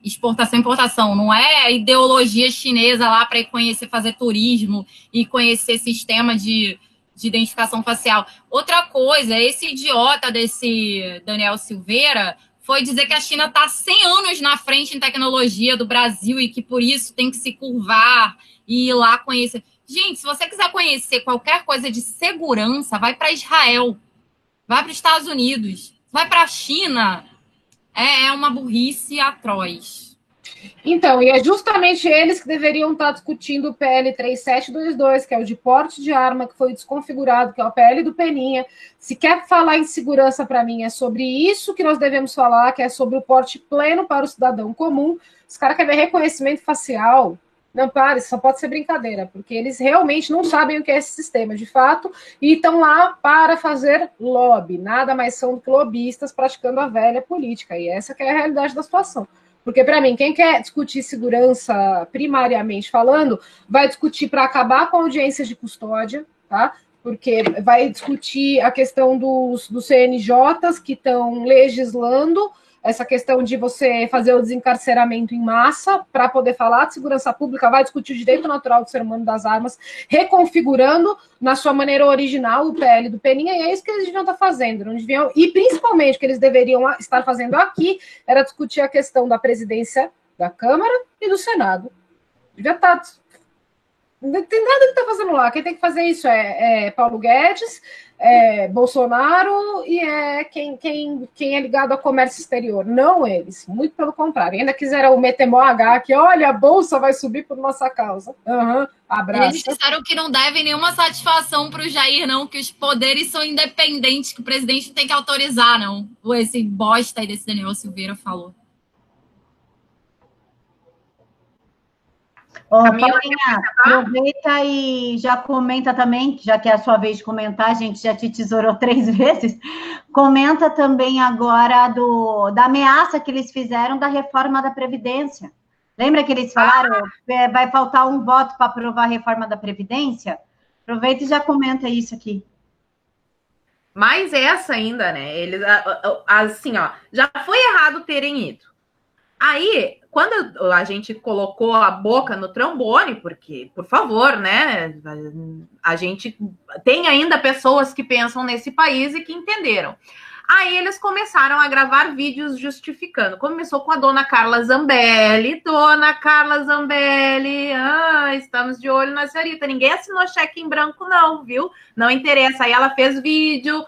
exportação e importação. Não é a ideologia chinesa lá para ir conhecer, fazer turismo e conhecer sistema de identificação facial. Outra coisa, esse idiota desse Daniel Silveira foi dizer que a China está 100 anos na frente em tecnologia do Brasil e que por isso tem que se curvar e ir lá conhecer. Gente, se você quiser conhecer qualquer coisa de segurança, vai para Israel, vai para os Estados Unidos, vai para a China. É uma burrice atroz. Então, e é justamente eles que deveriam estar discutindo o PL 3722, que é o de porte de arma, que foi desconfigurado, que é o PL do Peninha. Se quer falar em segurança para mim, é sobre isso que nós devemos falar, que é sobre o porte pleno para o cidadão comum. Os caras querem ver reconhecimento facial. Não, para, isso só pode ser brincadeira, porque eles realmente não sabem o que é esse sistema, de fato, e estão lá para fazer lobby. Nada mais são do que lobistas praticando a velha política, e essa que é a realidade da situação. Porque, para mim, quem quer discutir segurança, primariamente falando, vai discutir para acabar com audiências de custódia, tá? Porque vai discutir a questão dos CNJs que estão legislando essa questão de você fazer o desencarceramento em massa para poder falar de segurança pública, vai discutir o direito natural do ser humano das armas, reconfigurando na sua maneira original o PL do Peninha, e é isso que eles deviam estar fazendo, não deviam, e principalmente o que eles deveriam estar fazendo aqui era discutir a questão da presidência da Câmara e do Senado. Devia estar... Não tem nada que está fazendo lá. Quem tem que fazer isso é Paulo Guedes, Bolsonaro e quem é ligado ao comércio exterior. Não eles, muito pelo contrário. Ainda quiseram meter mó H que, olha, a bolsa vai subir por nossa causa. Abraço. Eles disseram que não devem nenhuma satisfação para o Jair, não, que os poderes são independentes, que o presidente não tem que autorizar, não. Esse bosta aí desse Daniel Silveira falou. Paulinha, aproveita e já comenta também, já que é a sua vez de comentar, a gente já te tesourou 3 vezes, comenta também agora da ameaça que eles fizeram da reforma da Previdência. Lembra que eles falaram que vai faltar um voto para aprovar a reforma da Previdência? Aproveita e já comenta isso aqui. Mais essa ainda, né? Eles, assim, ó, já foi errado terem ido. Aí, quando a gente colocou a boca no trombone, porque, por favor, né, a gente tem ainda pessoas que pensam nesse país e que entenderam. Aí eles começaram a gravar vídeos justificando. Começou com a dona Carla Zambelli. Dona Carla Zambelli, estamos de olho na senhorita. Ninguém assinou cheque em branco, não, viu? Não interessa. Aí ela fez vídeo,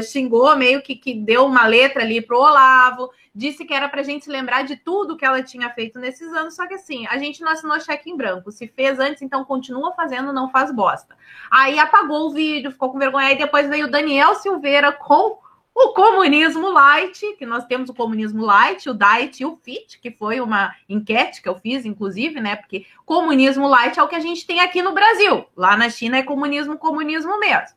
xingou, meio que deu uma letra ali pro Olavo. Disse que era pra gente se lembrar de tudo que ela tinha feito nesses anos, só que assim, a gente não assinou cheque em branco. Se fez antes, então continua fazendo, não faz bosta. Aí apagou o vídeo, ficou com vergonha, aí depois veio o Daniel Silveira com o comunismo light, que nós temos o comunismo light, o diet e o fit, que foi uma enquete que eu fiz, inclusive, né, porque comunismo light é o que a gente tem aqui no Brasil. Lá na China é comunismo mesmo.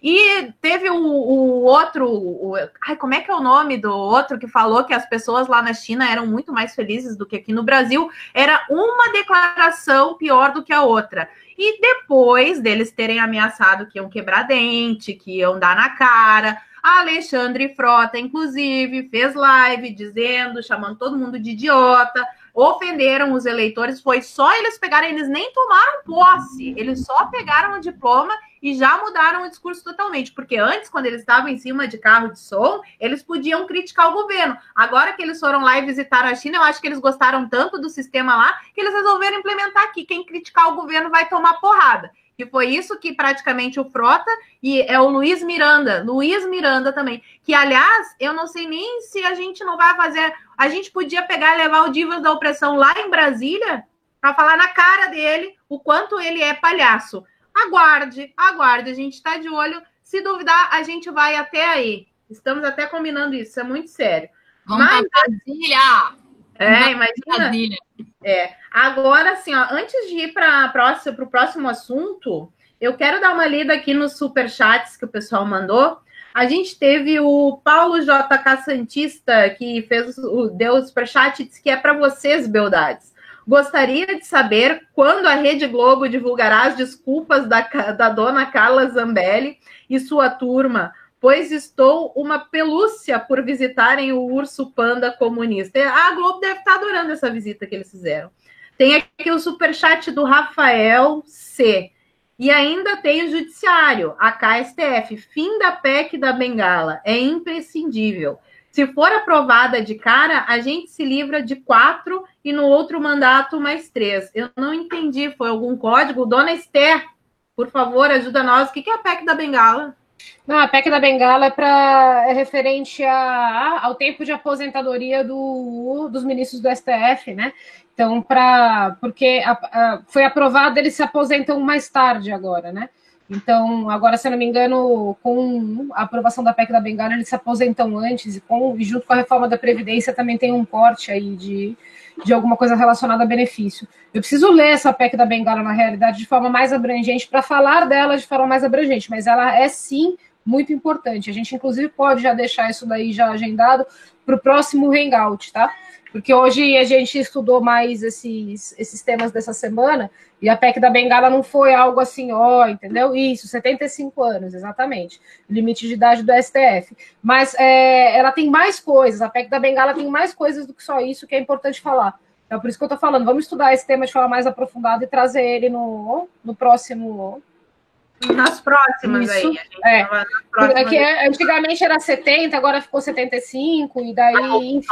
E teve o outro... como é que é o nome do outro que falou que as pessoas lá na China eram muito mais felizes do que aqui no Brasil? Era uma declaração pior do que a outra. E depois deles terem ameaçado que iam quebrar dente, que iam dar na cara, a Alexandre Frota, inclusive, fez live dizendo, chamando todo mundo de idiota, ofenderam os eleitores. Foi só eles pegarem, eles nem tomaram posse, eles só pegaram o diploma e já mudaram o discurso totalmente, porque antes, quando eles estavam em cima de carro de som, eles podiam criticar o governo. Agora que eles foram lá e visitaram a China, eu acho que eles gostaram tanto do sistema lá, que eles resolveram implementar aqui. Quem criticar o governo vai tomar porrada. E foi isso que praticamente o Frota e é o Luiz Miranda também, que, aliás, eu não sei nem se a gente não vai fazer... A gente podia pegar e levar o Divas da Opressão lá em Brasília para falar na cara dele o quanto ele é palhaço. Aguarde, a gente está de olho. Se duvidar, a gente vai até aí. Estamos até combinando isso, é muito sério. Vamos para Brasília! Imagina. Brasília. Agora, assim, ó, antes de ir para o próximo assunto, eu quero dar uma lida aqui nos superchats que o pessoal mandou. A gente teve o Paulo JK Santista, que deu o superchat e disse que é para vocês, beldades. Gostaria de saber quando a Rede Globo divulgará as desculpas da dona Carla Zambelli e sua turma, pois estou uma pelúcia por visitarem o urso panda comunista. A Globo deve estar adorando essa visita que eles fizeram. Tem aqui o superchat do Rafael C. E ainda tem o judiciário, a KSTF, fim da PEC da Bengala, é imprescindível. Se for aprovada de cara, a gente se livra de 4 e no outro mandato mais 3. Eu não entendi, foi algum código? Dona Esther, por favor, ajuda nós. O que é a PEC da Bengala? Não, a PEC da Bengala é referente ao tempo de aposentadoria dos ministros do STF, né? Então, porque foi aprovado, eles se aposentam mais tarde agora, né? Então, agora, se eu não me engano, com a aprovação da PEC da Bengala, eles se aposentam antes, e junto com a reforma da Previdência também tem um corte aí de alguma coisa relacionada a benefício. Eu preciso ler essa PEC da Bengala, na realidade, de forma mais abrangente, para falar dela de forma mais abrangente, mas ela é, sim, muito importante. A gente, inclusive, pode já deixar isso daí já agendado para o próximo Hangout, tá? Porque hoje a gente estudou mais esses temas dessa semana e a PEC da Bengala não foi algo assim, ó, entendeu? Isso, 75 anos, exatamente. Limite de idade do STF. Mas ela tem mais coisas, a PEC da Bengala tem mais coisas do que só isso que é importante falar. Então, por isso que eu tô falando, vamos estudar esse tema de forma mais aprofundada e trazer ele no próximo... Nas próximas isso, aí. Nas próximas antigamente era 70, agora ficou 75, e daí, enfim...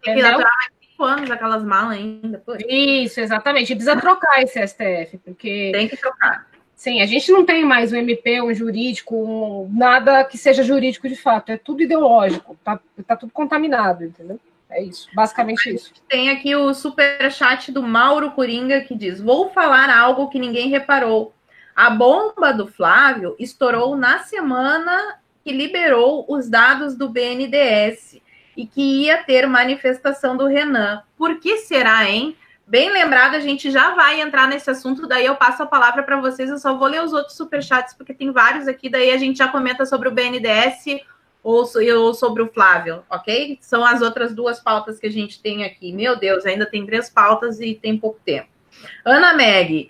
tem que aturar mais 5 anos aquelas malas ainda. Pô. Isso, exatamente. E precisa trocar esse STF, porque... Tem que trocar. Sim, a gente não tem mais um MP, um jurídico, nada que seja jurídico de fato. É tudo ideológico. Tá tudo contaminado, entendeu? É isso, basicamente isso. Tem aqui o superchat do Mauro Coringa que diz: vou falar algo que ninguém reparou. A bomba do Flávio estourou na semana que liberou os dados do BNDES e que ia ter manifestação do Renan. Por que será, hein? Bem lembrado, a gente já vai entrar nesse assunto, daí eu passo a palavra para vocês, eu só vou ler os outros superchats, porque tem vários aqui, daí a gente já comenta sobre o BNDES ou sobre o Flávio, ok? São as outras 2 pautas que a gente tem aqui. Meu Deus, ainda tem 3 pautas e tem pouco tempo. Ana Meg,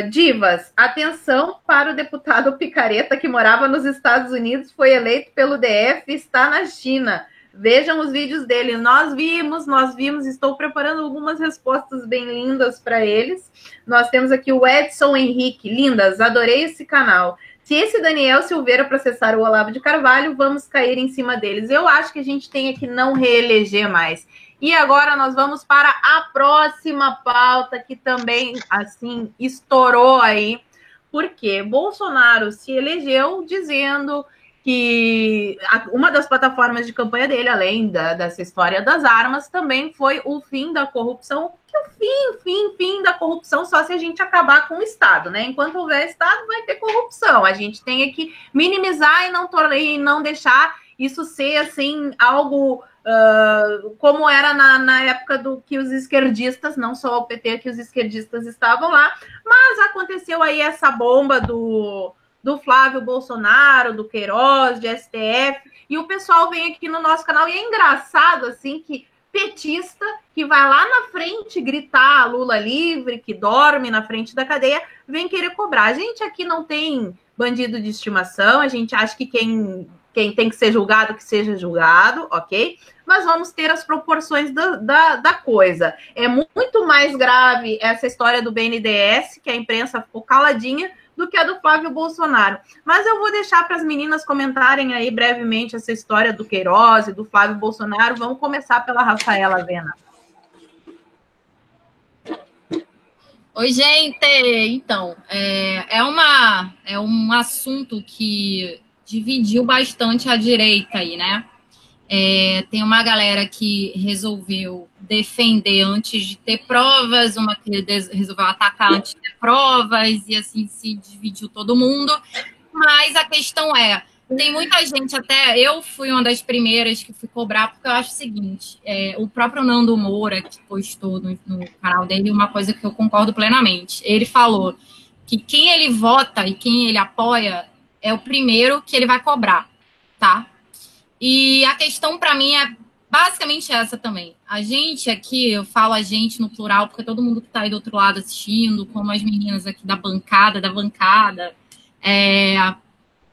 divas, atenção para o deputado Picareta que morava nos Estados Unidos, foi eleito pelo DF e está na China. Vejam os vídeos dele. Nós vimos, estou preparando algumas respostas bem lindas para eles. Nós temos aqui o Edson Henrique. Lindas, adorei esse canal. Se esse Daniel Silveira processar o Olavo de Carvalho, vamos cair em cima deles. Eu acho que a gente tem que não reeleger mais. E agora nós vamos para a próxima pauta, que também, assim, estourou aí. Porque Bolsonaro se elegeu dizendo que uma das plataformas de campanha dele, além dessa história das armas, também foi o fim da corrupção, que o fim da corrupção só se a gente acabar com o Estado, né? Enquanto houver Estado, vai ter corrupção. A gente tem que minimizar e não deixar isso ser, assim, algo como era na época do que os esquerdistas, não só o PT, que os esquerdistas estavam lá, mas aconteceu aí essa bomba do Flávio Bolsonaro, do Queiroz, de STF, e o pessoal vem aqui no nosso canal, e é engraçado, assim, que petista, que vai lá na frente gritar Lula livre, que dorme na frente da cadeia, vem querer cobrar. A gente aqui não tem bandido de estimação, a gente acha que quem tem que ser julgado, que seja julgado, ok? Mas vamos ter as proporções da coisa. É muito mais grave essa história do BNDES, que a imprensa ficou caladinha, do que a do Flávio Bolsonaro. Mas eu vou deixar para as meninas comentarem aí brevemente essa história do Queiroz e do Flávio Bolsonaro. Vamos começar pela Rafaela Vena. Oi, gente! Então, é um assunto que dividiu bastante a direita aí, né? Tem uma galera que resolveu defender antes de ter provas, uma que resolveu atacar antes de ter provas, e assim se dividiu todo mundo. Mas a questão tem muita gente, até eu fui uma das primeiras que fui cobrar, porque eu acho o seguinte, o próprio Nando Moura, que postou no canal dele, uma coisa que eu concordo plenamente. Ele falou que quem ele vota e quem ele apoia é o primeiro que ele vai cobrar, tá? E a questão para mim é basicamente essa também. A gente aqui, eu falo a gente no plural, porque todo mundo que está aí do outro lado assistindo, como as meninas aqui da bancada,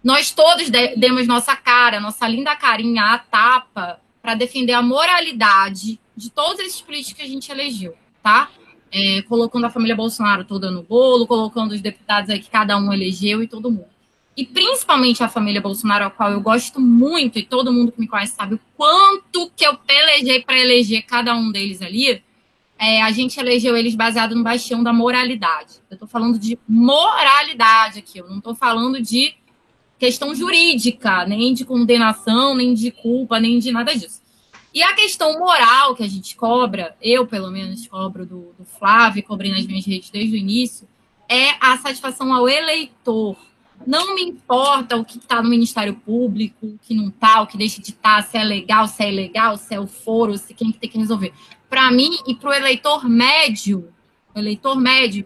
nós todos demos nossa cara, nossa linda carinha à tapa para defender a moralidade de todos esses políticos que a gente elegeu, tá? Colocando a família Bolsonaro toda no bolo, colocando os deputados aí que cada um elegeu e todo mundo. E principalmente a família Bolsonaro, a qual eu gosto muito, e todo mundo que me conhece sabe o quanto que eu pelejei para eleger cada um deles ali, a gente elegeu eles baseado no bastião da moralidade. Eu estou falando de moralidade aqui, eu não estou falando de questão jurídica, nem de condenação, nem de culpa, nem de nada disso. E a questão moral que a gente cobra, eu pelo menos cobro do Flávio, cobrei nas minhas redes desde o início, é a satisfação ao eleitor. Não me importa o que está no Ministério Público, o que não está, o que deixa de estar, se é legal, se é ilegal, se é o foro, se quem que tem que resolver. Para mim e para o eleitor médio,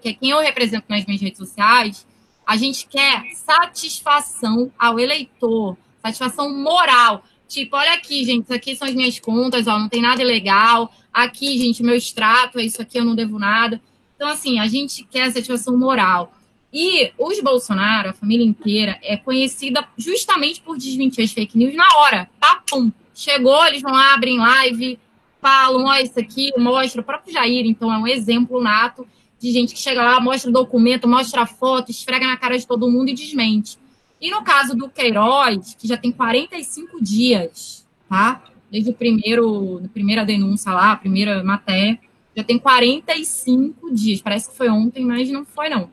que é quem eu represento nas minhas redes sociais, A gente quer satisfação ao eleitor, satisfação moral. Tipo, olha aqui, gente, isso aqui são as minhas contas, ó, não tem nada ilegal. Aqui, gente, meu extrato, é isso aqui, eu não devo nada. Então, assim, a gente quer satisfação moral. E os Bolsonaro, a família inteira, é conhecida justamente por desmentir as fake news na hora. Tá, pum. Chegou, eles vão lá, abrem live, falam, ó, isso aqui, mostra. O próprio Jair, então, é um exemplo nato de gente que chega lá, mostra documento, mostra foto, esfrega na cara de todo mundo e desmente. E no caso do Queiroz, que já tem 45 dias, tá? Desde a primeira denúncia lá, a primeira matéria, já tem 45 dias. Parece que foi ontem, mas não foi, não.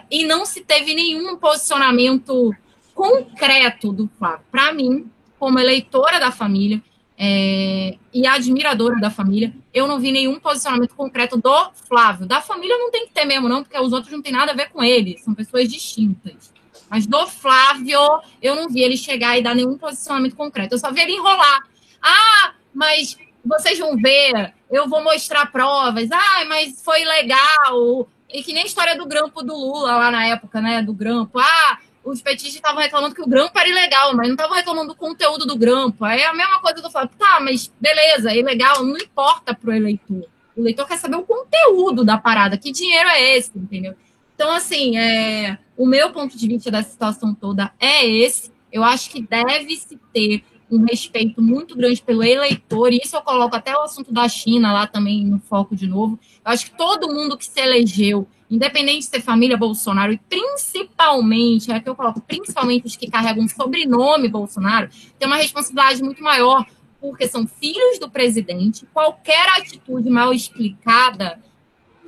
E não se teve nenhum posicionamento concreto do Flávio. Para mim, como eleitora da família e admiradora da família, eu não vi nenhum posicionamento concreto do Flávio. Da família não tem que ter mesmo, não, porque os outros não tem nada a ver com ele, são pessoas distintas. Mas do Flávio, eu não vi ele chegar e dar nenhum posicionamento concreto. Eu só vi ele enrolar. Ah, mas vocês vão ver, eu vou mostrar provas. Ah, mas foi legal. E que nem a história do grampo do Lula lá na época, né? Do grampo. Ah, os petistas estavam reclamando que o grampo era ilegal, mas não estavam reclamando do conteúdo do grampo. Aí é a mesma coisa que eu falo, tá, mas beleza, é ilegal, não importa pro eleitor. O eleitor quer saber o conteúdo da parada, que dinheiro é esse, entendeu? Então, assim, o meu ponto de vista da situação toda é esse. Eu acho que deve-se ter um respeito muito grande pelo eleitor, e isso eu coloco até o assunto da China lá também no foco de novo. Eu acho que todo mundo que se elegeu, independente de ser família Bolsonaro, e principalmente, que eu coloco, principalmente os que carregam um sobrenome Bolsonaro, tem uma responsabilidade muito maior, porque são filhos do presidente. Qualquer atitude mal explicada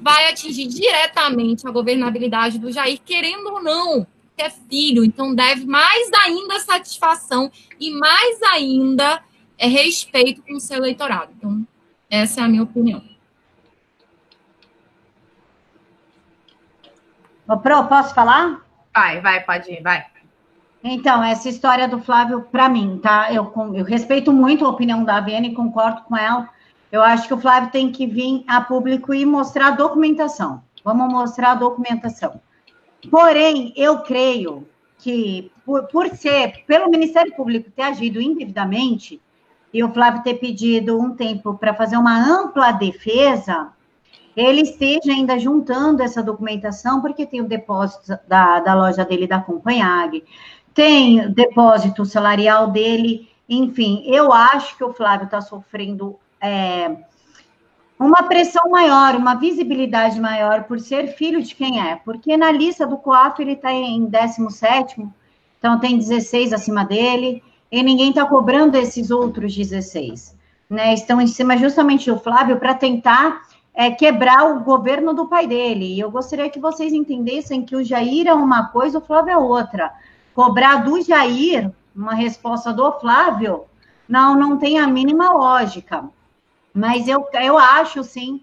vai atingir diretamente a governabilidade do Jair, querendo ou não, que é filho. Então, deve mais ainda satisfação e mais ainda respeito com o seu eleitorado. Então, essa é a minha opinião. Pro, posso falar? Vai, pode ir, vai. Então, essa história do Flávio, para mim, tá? Eu respeito muito a opinião da Aviane, concordo com ela. Eu acho que o Flávio tem que vir a público e mostrar a documentação. Vamos mostrar a documentação. Porém, eu creio que, pelo Ministério Público ter agido indevidamente, e o Flávio ter pedido um tempo para fazer uma ampla defesa, ele esteja ainda juntando essa documentação, porque tem o depósito da loja dele, da Companhag, tem o depósito salarial dele, enfim, eu acho que o Flávio está sofrendo uma pressão maior, uma visibilidade maior por ser filho de quem é, porque na lista do COAF ele está em 17º, então tem 16 acima dele, e ninguém está cobrando esses outros 16, né? Estão em cima justamente do Flávio para tentar quebrar o governo do pai dele, e eu gostaria que vocês entendessem que o Jair é uma coisa, o Flávio é outra. Cobrar do Jair uma resposta do Flávio não tem a mínima lógica. Mas eu acho, sim,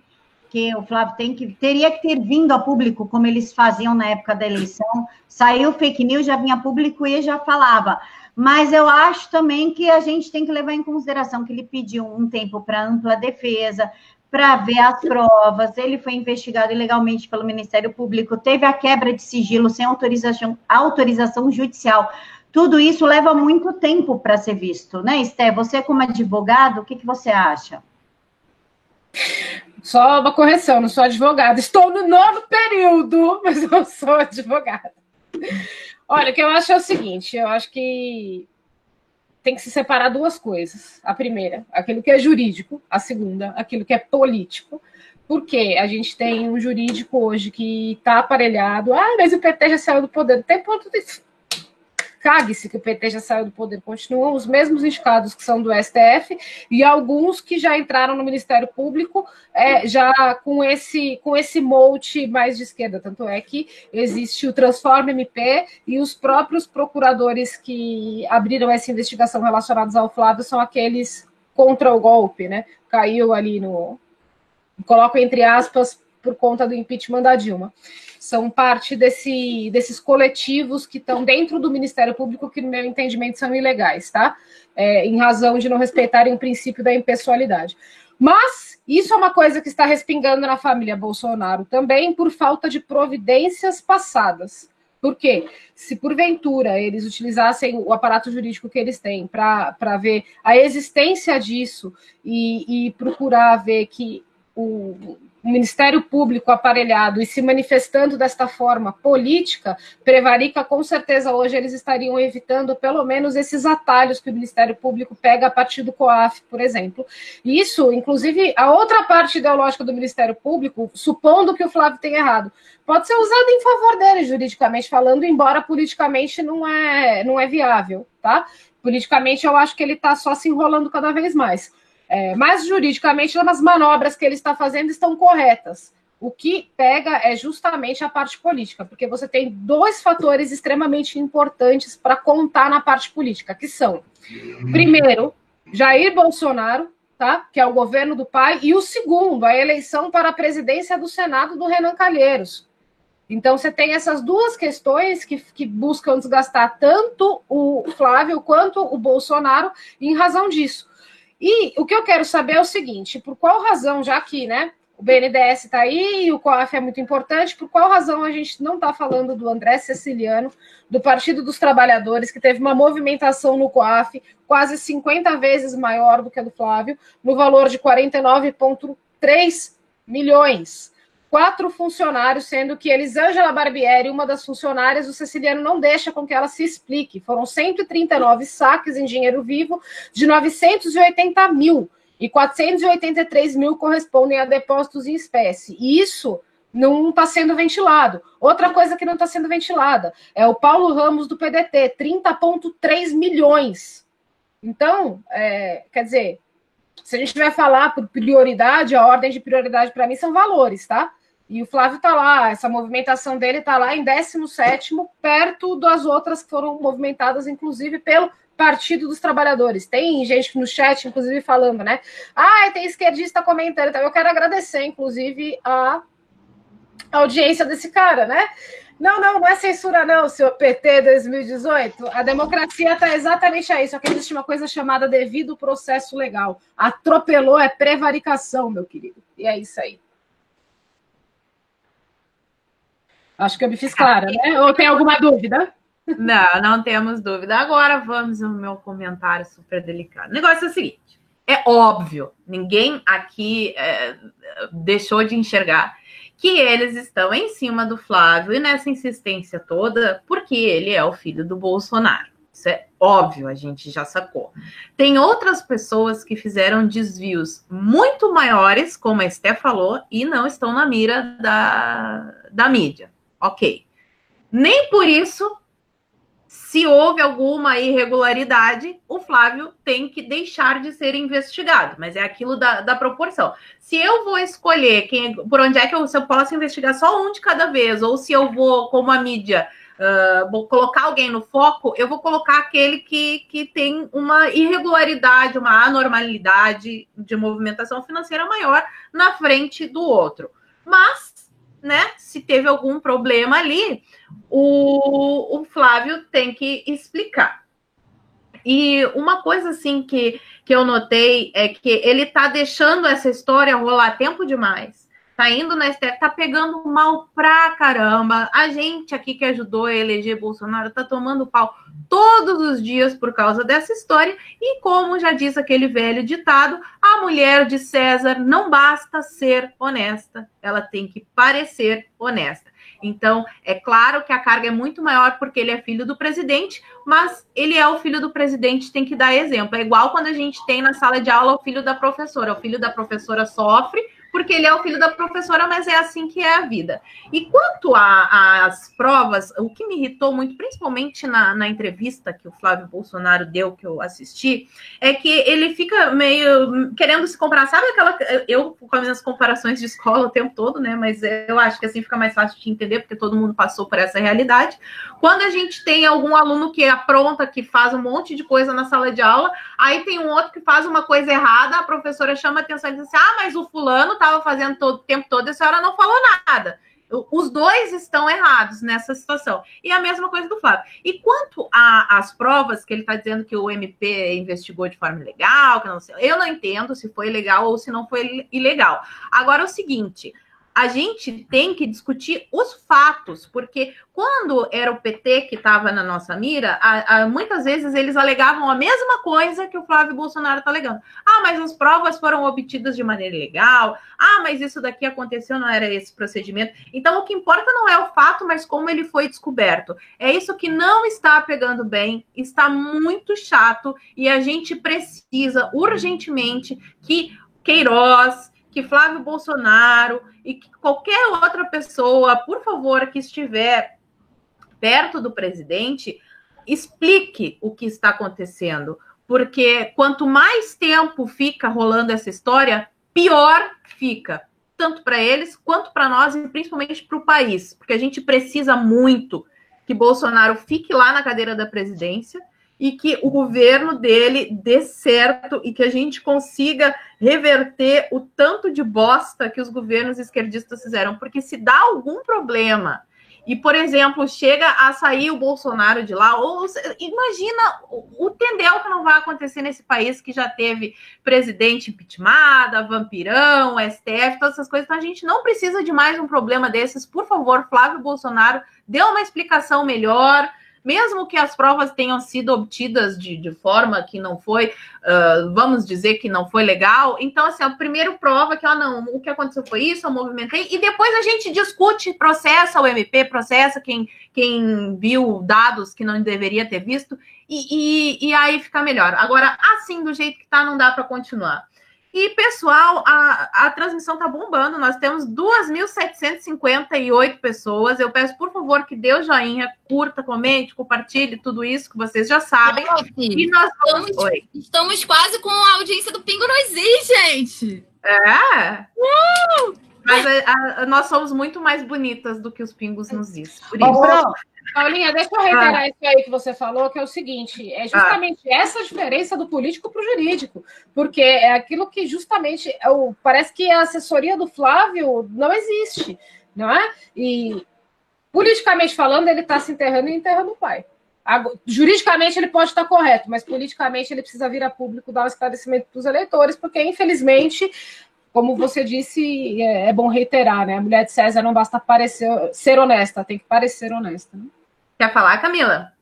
que o Flávio teria que ter vindo a público, como eles faziam na época da eleição. Saiu fake news, já vinha a público e já falava. Mas eu acho também que a gente tem que levar em consideração que ele pediu um tempo para ampla defesa, para ver as provas. Ele foi investigado ilegalmente pelo Ministério Público, teve a quebra de sigilo sem autorização judicial. Tudo isso leva muito tempo para ser visto, né, Esté? Você, como advogado, o que você acha? Só uma correção, não sou advogada. Estou no 9º período, mas não sou advogada. Olha, o que eu acho é o seguinte, eu acho que tem que se separar duas coisas. A primeira, aquilo que é jurídico. A segunda, aquilo que é político. Porque a gente tem um jurídico hoje que está aparelhado. Mas o PT já saiu do poder. Tem ponto de... Cague-se que o PT já saiu do poder. Continuam os mesmos indicados que são do STF e alguns que já entraram no Ministério Público já com esse molde mais de esquerda. Tanto é que existe o Transforma MP e os próprios procuradores que abriram essa investigação relacionados ao Flávio são aqueles contra o golpe, né? Caiu ali no... Coloco entre aspas, por conta do impeachment da Dilma. São parte desses coletivos que estão dentro do Ministério Público, que, no meu entendimento, são ilegais, tá? Em razão de não respeitarem o princípio da impessoalidade. Mas isso é uma coisa que está respingando na família Bolsonaro também por falta de providências passadas. Por quê? Se porventura eles utilizassem o aparato jurídico que eles têm para ver a existência disso e procurar ver que o Ministério Público aparelhado e se manifestando desta forma política, prevarica, com certeza hoje eles estariam evitando pelo menos esses atalhos que o Ministério Público pega a partir do COAF, por exemplo. Isso, inclusive, a outra parte ideológica do Ministério Público, supondo que o Flávio tenha errado, pode ser usado em favor dele, juridicamente falando, embora politicamente não é viável, tá? Politicamente eu acho que ele está só se enrolando cada vez mais. Mas juridicamente as manobras que ele está fazendo estão corretas. O que pega é justamente a parte política, porque você tem dois fatores extremamente importantes para contar na parte política, que são, primeiro, Jair Bolsonaro, tá? Que é o governo do pai, e o segundo, a eleição para a presidência do Senado do Renan Calheiros. Então, você tem essas duas questões que buscam desgastar tanto o Flávio quanto o Bolsonaro em razão disso. E o que eu quero saber é o seguinte, por qual razão, já que, né, o BNDES está aí e o COAF é muito importante, por qual razão a gente não está falando do André Ceciliano, do Partido dos Trabalhadores, que teve uma movimentação no COAF quase 50 vezes maior do que a do Flávio, no valor de 49,3 milhões. 4 funcionários, sendo que Elisângela Barbieri, uma das funcionárias, o Ceciliano não deixa com que ela se explique. Foram 139 saques em dinheiro vivo de 980 mil, e 483 mil correspondem a depósitos em espécie. E isso não está sendo ventilado. Outra coisa que não está sendo ventilada é o Paulo Ramos do PDT, 30,3 milhões. Então, quer dizer, se a gente vai falar por prioridade, a ordem de prioridade para mim são valores, tá? E o Flávio está lá, essa movimentação dele está lá em 17º, perto das outras que foram movimentadas, inclusive, pelo Partido dos Trabalhadores. Tem gente no chat, inclusive, falando, né? Tem esquerdista comentando. Então, eu quero agradecer, inclusive, a audiência desse cara, né? Não é censura não, seu PT 2018. A democracia está exatamente aí, só que existe uma coisa chamada devido processo legal. Atropelou é prevaricação, meu querido. E é isso aí. Acho que eu me fiz clara, né? Ou tem alguma dúvida? Não temos dúvida. Agora vamos ao meu comentário super delicado. O negócio é o seguinte, é óbvio, ninguém aqui deixou de enxergar que eles estão em cima do Flávio e nessa insistência toda porque ele é o filho do Bolsonaro. Isso é óbvio, a gente já sacou. Tem outras pessoas que fizeram desvios muito maiores, como a Esté falou, e não estão na mira da mídia. Ok. Nem por isso, se houve alguma irregularidade, o Flávio tem que deixar de ser investigado, mas é aquilo da proporção. Se eu vou escolher por onde é que se eu posso investigar só um de cada vez, ou se eu vou, como a mídia, vou colocar alguém no foco, eu vou colocar aquele que tem uma irregularidade, uma anormalidade de movimentação financeira maior na frente do outro. Mas, né, se teve algum problema ali, o Flávio tem que explicar. E uma coisa assim que eu notei é que ele está deixando essa história rolar tempo demais. Tá indo na STF, tá pegando mal pra caramba. A gente aqui que ajudou a eleger Bolsonaro tá tomando pau todos os dias por causa dessa história. E como já diz aquele velho ditado, a mulher de César não basta ser honesta, ela tem que parecer honesta. Então, é claro que a carga é muito maior porque ele é filho do presidente, mas ele é o filho do presidente, tem que dar exemplo. É igual quando a gente tem na sala de aula o filho da professora. O filho da professora sofre porque ele é o filho da professora, mas é assim que é a vida. E quanto às provas, o que me irritou muito, principalmente na entrevista que o Flávio Bolsonaro deu, que eu assisti, é que ele fica meio querendo se comparar. Sabe aquela... Eu com as minhas comparações de escola o tempo todo, né? Mas eu acho que assim fica mais fácil de entender, porque todo mundo passou por essa realidade. Quando a gente tem algum aluno que apronta, que faz um monte de coisa na sala de aula, aí tem um outro que faz uma coisa errada, a professora chama a atenção e diz assim, mas o fulano estava fazendo o tempo todo e a senhora não falou nada. Os dois estão errados nessa situação. E a mesma coisa do Flávio. E quanto às provas que ele está dizendo que o MP investigou de forma ilegal, que não sei, eu não entendo se foi legal ou se não foi ilegal. Agora, é o seguinte, a gente tem que discutir os fatos, porque quando era o PT que estava na nossa mira, muitas vezes eles alegavam a mesma coisa que o Flávio Bolsonaro está alegando. Ah, mas as provas foram obtidas de maneira ilegal. Ah, mas isso daqui aconteceu, não era esse procedimento. Então, o que importa não é o fato, mas como ele foi descoberto. É isso que não está pegando bem, está muito chato, e a gente precisa urgentemente que Queiroz, que Flávio Bolsonaro e que qualquer outra pessoa, por favor, que estiver perto do presidente, explique o que está acontecendo. Porque quanto mais tempo fica rolando essa história, pior fica. Tanto para eles, quanto para nós e principalmente para o país. Porque a gente precisa muito que Bolsonaro fique lá na cadeira da presidência e que o governo dele dê certo e que a gente consiga reverter o tanto de bosta que os governos esquerdistas fizeram. Porque se dá algum problema e, por exemplo, chega a sair o Bolsonaro de lá, ou imagina o tendel que não vai acontecer nesse país que já teve presidente impeachment, vampirão, STF, todas essas coisas. Então a gente não precisa de mais um problema desses. Por favor, Flávio Bolsonaro, dê uma explicação melhor, mesmo que as provas tenham sido obtidas de forma que não foi, vamos dizer que não foi legal. Então, assim, a primeira prova que, não, o que aconteceu foi isso, eu movimentei, e depois a gente discute, processa o MP, processa quem viu dados que não deveria ter visto, e aí fica melhor. Agora, assim, do jeito que tá, não dá para continuar. E, pessoal, a transmissão tá bombando. Nós temos 2.758 pessoas. Eu peço, por favor, que dê o joinha, curta, comente, compartilhe tudo isso que vocês já sabem. E nós estamos quase com a audiência do Pingo Nos Is, gente. É? Mas nós somos muito mais bonitas do que os Pingos nos Is. Por isso. Paulinha, deixa eu reiterar isso aí que você falou, que é o seguinte, é justamente essa diferença do político para o jurídico, porque é aquilo que justamente, parece que a assessoria do Flávio não existe, não é? E, politicamente falando, ele está se enterrando e enterrando o pai. Juridicamente ele pode estar correto, mas politicamente ele precisa vir a público dar um esclarecimento para os eleitores, porque, infelizmente, como você disse, é bom reiterar, né? A mulher de César não basta ser honesta, tem que parecer honesta, né? Quer falar, Camila?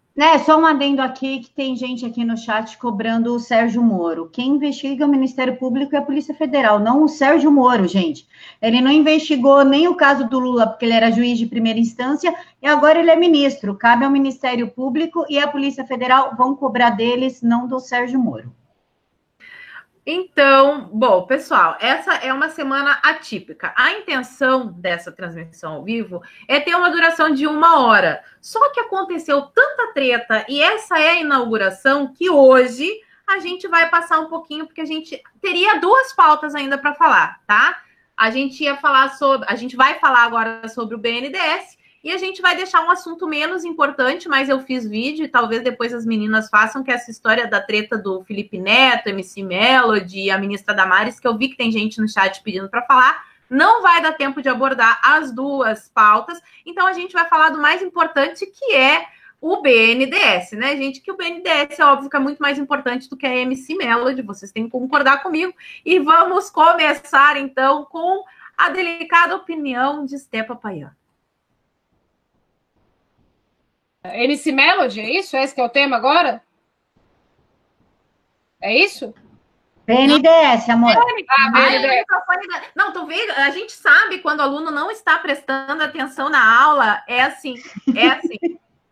Só um adendo aqui, que tem gente aqui no chat cobrando o Sérgio Moro. Quem investiga é o Ministério Público e a Polícia Federal, não o Sérgio Moro, gente. Ele não investigou nem o caso do Lula, porque ele era juiz de primeira instância, e agora ele é ministro. Cabe ao Ministério Público e a Polícia Federal vão cobrar deles, não do Sérgio Moro. Então, bom, pessoal, essa é uma semana atípica. A intenção dessa transmissão ao vivo é ter uma duração de 1 hora. Só que aconteceu tanta treta e essa é a inauguração que hoje a gente vai passar um pouquinho, porque a gente teria 2 pautas ainda para falar, tá? A gente vai falar agora sobre o BNDES e a gente vai deixar um assunto menos importante, mas eu fiz vídeo e talvez depois as meninas façam, que é essa história da treta do Felipe Neto, MC Melody e a ministra Damares, que eu vi que tem gente no chat pedindo para falar. Não vai dar tempo de abordar as 2 pautas, então a gente vai falar do mais importante, que é o BNDES, né, gente? Que o BNDES é óbvio que é muito mais importante do que a MC Melody, vocês têm que concordar comigo. E vamos começar, então, com a delicada opinião de Stepa Paian. MC Melody, é isso? Esse que é o tema agora? É isso? BNDES, amor. BNDES. Não, tô vendo, a gente sabe quando o aluno não está prestando atenção na aula, é assim.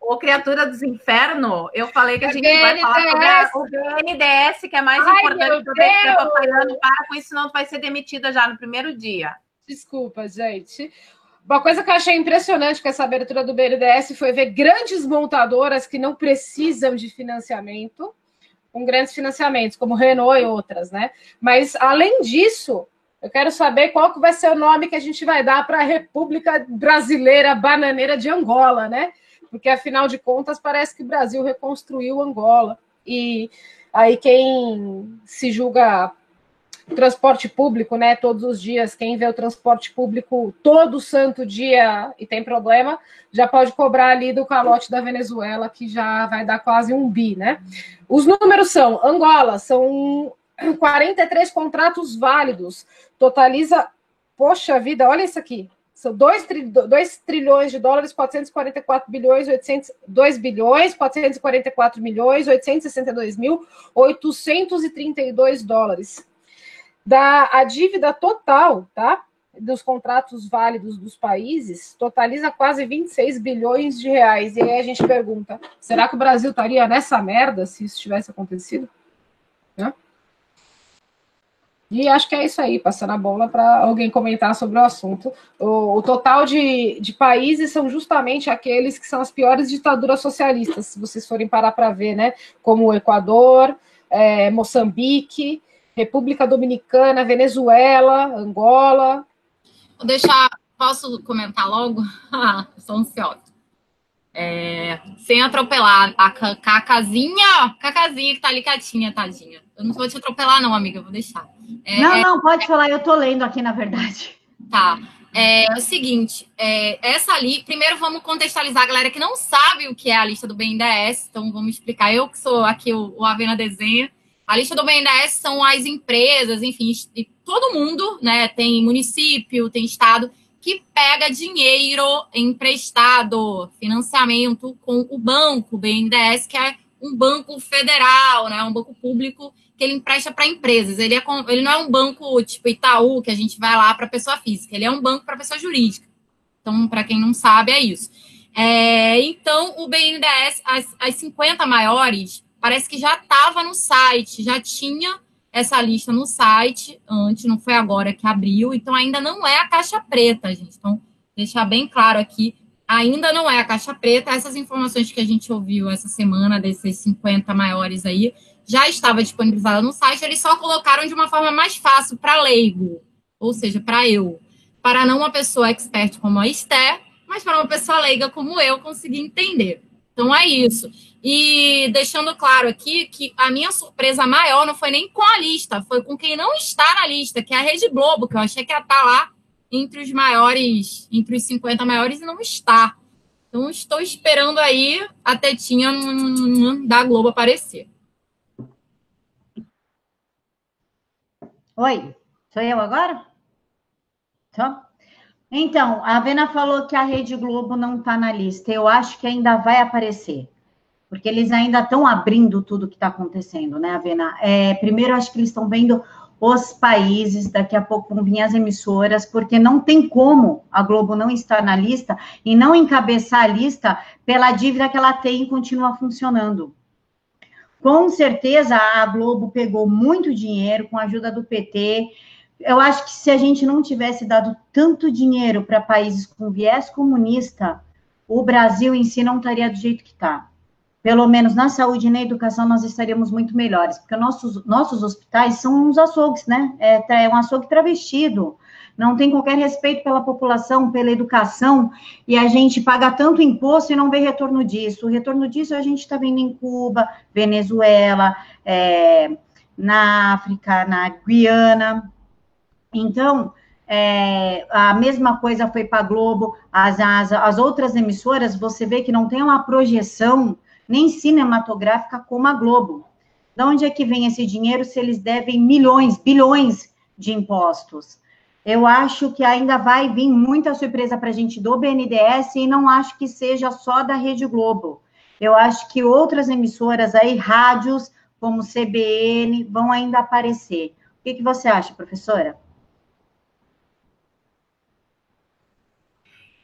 Ô, criatura dos infernos, eu falei que a gente vai falar sobre o BNDES, que é mais importante do que o papai. Para com isso, senão tu vai ser demitida já no primeiro dia. Desculpa, gente. Uma coisa que eu achei impressionante com essa abertura do BNDES foi ver grandes montadoras que não precisam de financiamento, com grandes financiamentos, como Renault e outras, né? Mas, além disso, eu quero saber qual que vai ser o nome que a gente vai dar para a República Brasileira Bananeira de Angola, né? Porque, afinal de contas, parece que o Brasil reconstruiu Angola. E aí quem se julga transporte público, né, todos os dias, quem vê o transporte público todo santo dia e tem problema, já pode cobrar ali do calote da Venezuela, que já vai dar quase 1 bi, né? Os números são: Angola, são 43 contratos válidos, totaliza Poxa vida, olha isso aqui. São 2 trilhões de dólares, 444 bilhões, 2 bilhões, 444 milhões, 862 mil, 832 dólares. A dívida total, tá? Dos contratos válidos dos países, totaliza quase 26 bilhões de reais. E aí a gente pergunta, será que o Brasil estaria nessa merda se isso tivesse acontecido? Né? E acho que é isso aí, passando a bola para alguém comentar sobre o assunto. O total de países são justamente aqueles que são as piores ditaduras socialistas, se vocês forem parar para ver, né? Como o Equador, Moçambique, República Dominicana, Venezuela, Angola. Vou deixar... Posso comentar logo? Estou ansiosa. Sem atropelar a Cacazinha que tá ali quietinha, tadinha. Eu não vou te atropelar, não, amiga, eu vou deixar. Não, pode falar, eu tô lendo aqui, na verdade. Tá. É o seguinte, essa ali, primeiro vamos contextualizar a galera que não sabe o que é a lista do BNDES, então vamos explicar, eu que sou aqui o Avena Desenha. A lista do BNDES são as empresas, enfim, todo mundo, né, tem município, tem estado, que pega dinheiro emprestado, financiamento com o banco BNDES, que é um banco federal, né, um banco público que ele empresta para empresas. Ele não é um banco tipo Itaú, que a gente vai lá para pessoa física. Ele é um banco para pessoa jurídica. Então, para quem não sabe, é isso. Então, o BNDES, as 50 maiores, parece que já estava no site, já tinha essa lista no site antes, não foi agora que abriu. Então, ainda não é a caixa preta, gente. Então, deixar bem claro aqui, ainda não é a caixa preta. Essas informações que a gente ouviu essa semana, desses 50 maiores aí, já estava disponibilizada no site, eles só colocaram de uma forma mais fácil para leigo, ou seja, para eu, para não uma pessoa expert como a Esther, mas para uma pessoa leiga como eu conseguir entender. Então é isso. E deixando claro aqui que a minha surpresa maior não foi nem com a lista, foi com quem não está na lista, que é a Rede Globo, que eu achei que ia estar lá entre os maiores, entre os 50 maiores e não está. Então estou esperando aí a tetinha da Globo aparecer. Oi, sou eu agora? Então, a Avena falou que a Rede Globo não está na lista. Eu acho que ainda vai aparecer, porque eles ainda estão abrindo tudo que está acontecendo, né, Avena? Primeiro, acho que eles estão vendo os países, daqui a pouco vão vir as emissoras, porque não tem como a Globo não estar na lista e não encabeçar a lista pela dívida que ela tem e continua funcionando. Com certeza, a Globo pegou muito dinheiro com a ajuda do PT. Eu acho que se a gente não tivesse dado tanto dinheiro para países com viés comunista, o Brasil em si não estaria do jeito que está. Pelo menos na saúde e na educação nós estaríamos muito melhores, porque nossos hospitais são uns açougues, né? É um açougue travestido. Não tem qualquer respeito pela população, pela educação, e a gente paga tanto imposto e não vê retorno disso. O retorno disso a gente está vendo em Cuba, Venezuela, na África, na Guiana. Então, a mesma coisa foi para a Globo. As outras emissoras, você vê que não tem uma projeção nem cinematográfica como a Globo. De onde é que vem esse dinheiro se eles devem milhões, bilhões de impostos? Eu acho que ainda vai vir muita surpresa para a gente do BNDES e não acho que seja só da Rede Globo. Eu acho que outras emissoras aí, rádios, como CBN, vão ainda aparecer. O que você acha, professora?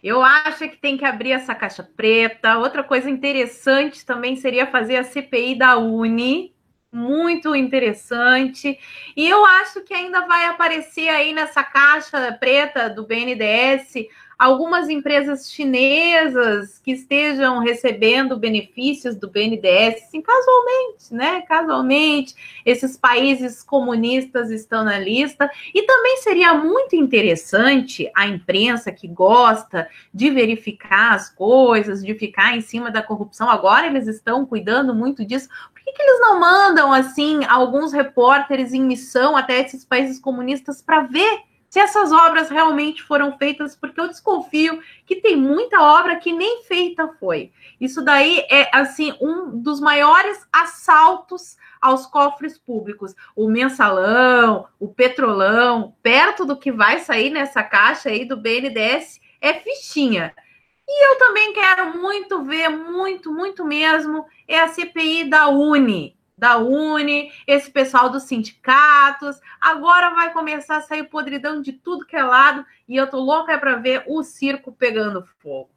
Eu acho que tem que abrir essa caixa preta. Outra coisa interessante também seria fazer a CPI da Uni, muito interessante. E eu acho que ainda vai aparecer aí nessa caixa preta do BNDES algumas empresas chinesas que estejam recebendo benefícios do BNDES, assim, casualmente, né? Casualmente, esses países comunistas estão na lista. E também seria muito interessante a imprensa que gosta de verificar as coisas, de ficar em cima da corrupção. Agora eles estão cuidando muito disso. Por que eles não mandam, assim, alguns repórteres em missão até esses países comunistas para ver se essas obras realmente foram feitas, porque eu desconfio que tem muita obra que nem feita foi. Isso daí é, assim, um dos maiores assaltos aos cofres públicos. O mensalão, o petrolão, perto do que vai sair nessa caixa aí do BNDES, é fichinha. E eu também quero muito ver, muito mesmo, é a CPI da Uni, esse pessoal dos sindicatos. Agora vai começar a sair podridão de tudo que é lado, e eu tô louca para ver o circo pegando fogo.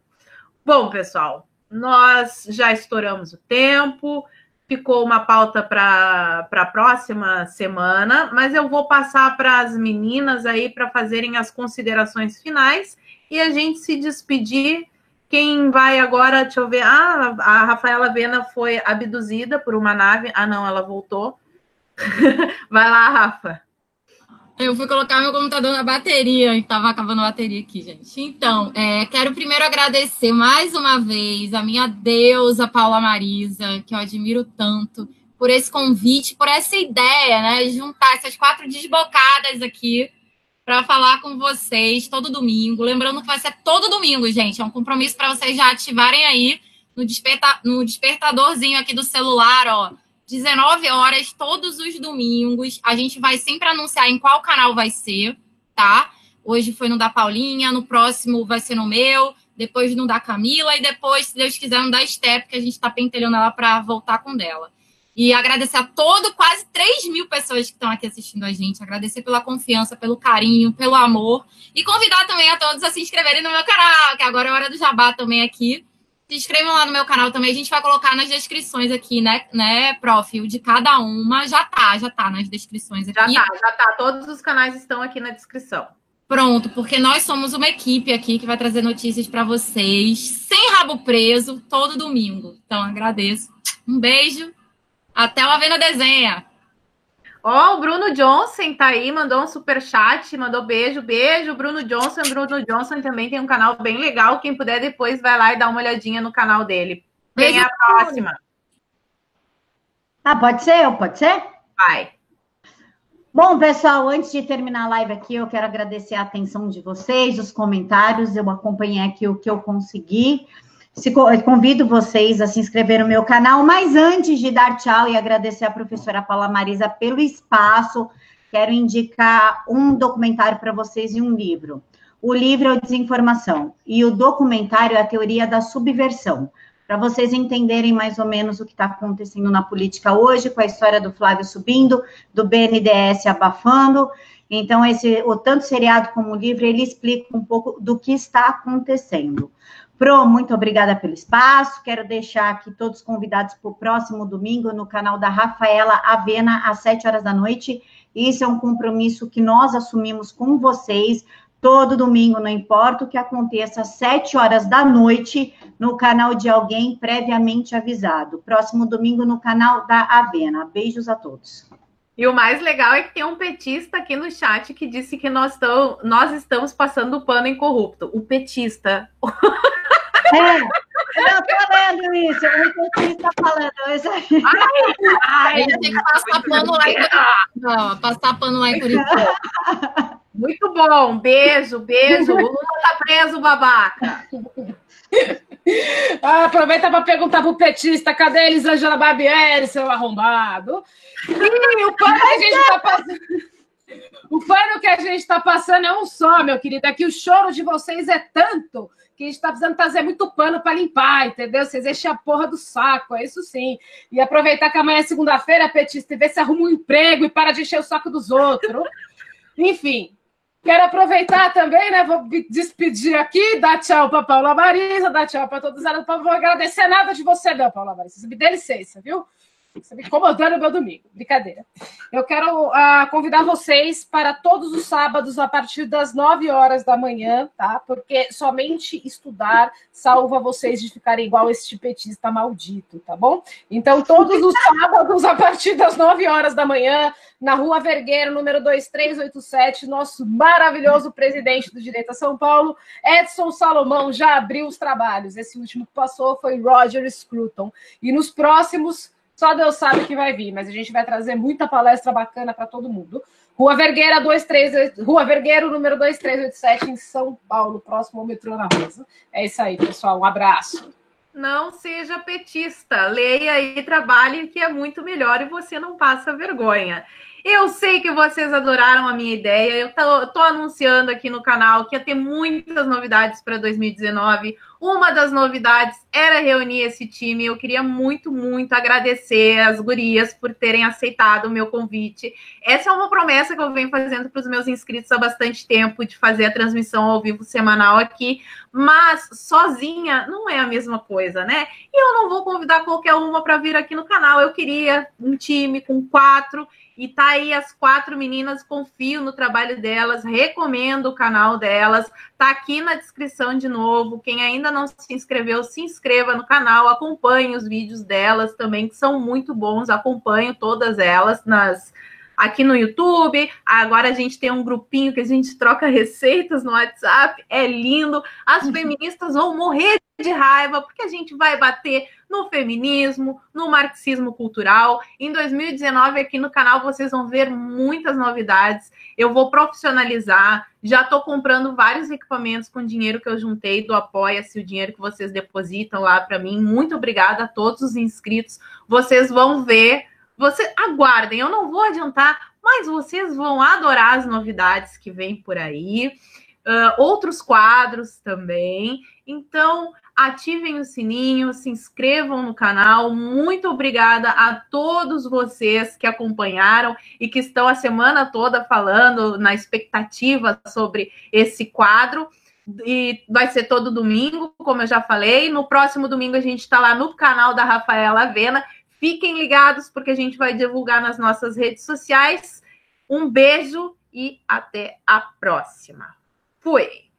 Bom, pessoal, nós já estouramos o tempo, ficou uma pauta para a próxima semana, mas eu vou passar para as meninas aí para fazerem as considerações finais e a gente se despedir. Quem vai agora, deixa eu ver. Ah, a Rafaela Vena foi abduzida por uma nave. Ah, não, ela voltou. Vai lá, Rafa. Eu fui colocar meu computador na bateria, estava acabando a bateria aqui, gente. Então, quero primeiro agradecer mais uma vez a minha deusa Paula Marisa, que eu admiro tanto, por esse convite, por essa ideia, né, de juntar essas 4 desbocadas aqui para falar com vocês todo domingo. Lembrando que vai ser todo domingo, gente. É um compromisso para vocês já ativarem aí no despertadorzinho aqui do celular, ó. 19 horas, todos os domingos. A gente vai sempre anunciar em qual canal vai ser, tá? Hoje foi no da Paulinha, no próximo vai ser no meu, depois no da Camila e depois, se Deus quiser, no da Esther, porque a gente tá pentelhando ela para voltar com dela. E agradecer a quase 3.000 pessoas que estão aqui assistindo a gente. Agradecer pela confiança, pelo carinho, pelo amor. E convidar também a todos a se inscreverem no meu canal, que agora é hora do jabá também aqui. Se inscrevam lá no meu canal também. A gente vai colocar nas descrições aqui, né, prof? O de cada uma. Já tá nas descrições aqui. Já tá. Todos os canais estão aqui na descrição. Pronto, porque nós somos uma equipe aqui que vai trazer notícias para vocês, sem rabo preso, todo domingo. Então, agradeço. Um beijo. Até o Avena Desenha. Ó, o Bruno Johnson tá aí, mandou um superchat, mandou beijo, Bruno Johnson. Bruno Johnson também tem um canal bem legal. Quem puder, depois vai lá e dá uma olhadinha no canal dele. Quem é a próxima? Ah, pode ser? Pode ser? Vai. Bom, pessoal, antes de terminar a live aqui, eu quero agradecer a atenção de vocês, os comentários. Eu acompanhei aqui o que eu consegui. Convido vocês a se inscrever no meu canal, mas antes de dar tchau e agradecer a professora Paula Marisa pelo espaço, quero indicar um documentário para vocês e um livro. O livro é o Desinformação e o documentário é a Teoria da Subversão, para vocês entenderem mais ou menos o que está acontecendo na política hoje, com a história do Flávio subindo, do BNDES abafando. Então, tanto o seriado como o livro, ele explica um pouco do que está acontecendo. Pro, muito obrigada pelo espaço. Quero deixar aqui todos convidados para o próximo domingo no canal da Rafaela Avena, às 7 horas da noite. Isso é um compromisso que nós assumimos com vocês. Todo domingo, não importa o que aconteça, às 7 horas da noite, no canal de alguém previamente avisado. Próximo domingo no canal da Avena. Beijos a todos. E o mais legal é que tem um petista aqui no chat que disse que nós estamos passando o pano em corrupto. O petista. Eu tô lendo isso. O petista falando isso aí. Ai, tem que passar pano lá em Curitiba. Passar pano lá em Curitiba. Muito bom. Beijo. O Lula tá preso, babaca. Aproveita para perguntar pro petista, cadê Elisângela Barbieri, seu arrombado? E o pano que a gente tá passando... O pano que a gente está passando é um só, meu querido. É que o choro de vocês é tanto que a gente está precisando trazer muito pano para limpar, entendeu? Vocês enchem a porra do saco, é isso sim. E aproveitar que amanhã é segunda-feira, petista, e ver se arruma um emprego e para de encher o saco dos outros. Enfim, quero aproveitar também, né? Vou me despedir aqui, dar tchau para Paula Marisa, dar tchau para todos. Não vou agradecer nada de você, não, Paula Marisa. Você me dê licença, viu? Você me incomodando o meu domingo. Brincadeira. Eu quero convidar vocês para todos os sábados a partir das 9 horas da manhã, tá? Porque somente estudar salva vocês de ficarem igual esse petista maldito, tá bom? Então, todos os sábados a partir das 9 horas da manhã, na Rua Vergueiro, número 2387, nosso maravilhoso presidente do Direito a São Paulo, Edson Salomão, já abriu os trabalhos. Esse último que passou foi Roger Scruton. E nos próximos... Só Deus sabe que vai vir, mas a gente vai trazer muita palestra bacana para todo mundo. Rua Vergueira, Rua Vergueiro, número 2387, em São Paulo, próximo ao metrô na Rosa. É isso aí, pessoal. Um abraço. Não seja petista, leia e trabalhe, que é muito melhor e você não passa vergonha. Eu sei que vocês adoraram a minha ideia, eu tô anunciando aqui no canal que ia ter muitas novidades para 2019. Uma das novidades era reunir esse time. Eu queria muito, muito agradecer as gurias por terem aceitado o meu convite. Essa é uma promessa que eu venho fazendo para os meus inscritos há bastante tempo, de fazer a transmissão ao vivo semanal aqui, mas sozinha não é a mesma coisa, né? E eu não vou convidar qualquer uma para vir aqui no canal. Eu queria um time com 4. E tá aí as 4 meninas, confio no trabalho delas, recomendo o canal delas, tá aqui na descrição de novo. Quem ainda não se inscreveu, se inscreva no canal, acompanhe os vídeos delas também, que são muito bons, acompanho todas elas aqui no YouTube. Agora a gente tem um grupinho que a gente troca receitas no WhatsApp, é lindo. As feministas vão morrer de raiva, porque a gente vai bater no feminismo, no marxismo cultural. Em 2019, aqui no canal, vocês vão ver muitas novidades. Eu vou profissionalizar, já estou comprando vários equipamentos com dinheiro que eu juntei do Apoia-se, o dinheiro que vocês depositam lá para mim. Muito obrigada a todos os inscritos. Vocês vão ver, aguardem, eu não vou adiantar, mas vocês vão adorar as novidades que vêm por aí. Outros quadros também. Então, ativem o sininho, se inscrevam no canal. Muito obrigada a todos vocês que acompanharam e que estão a semana toda falando na expectativa sobre esse quadro. E vai ser todo domingo, como eu já falei. No próximo domingo a gente está lá no canal da Rafaela Avena. Fiquem ligados, porque a gente vai divulgar nas nossas redes sociais. Um beijo e até a próxima. Fui!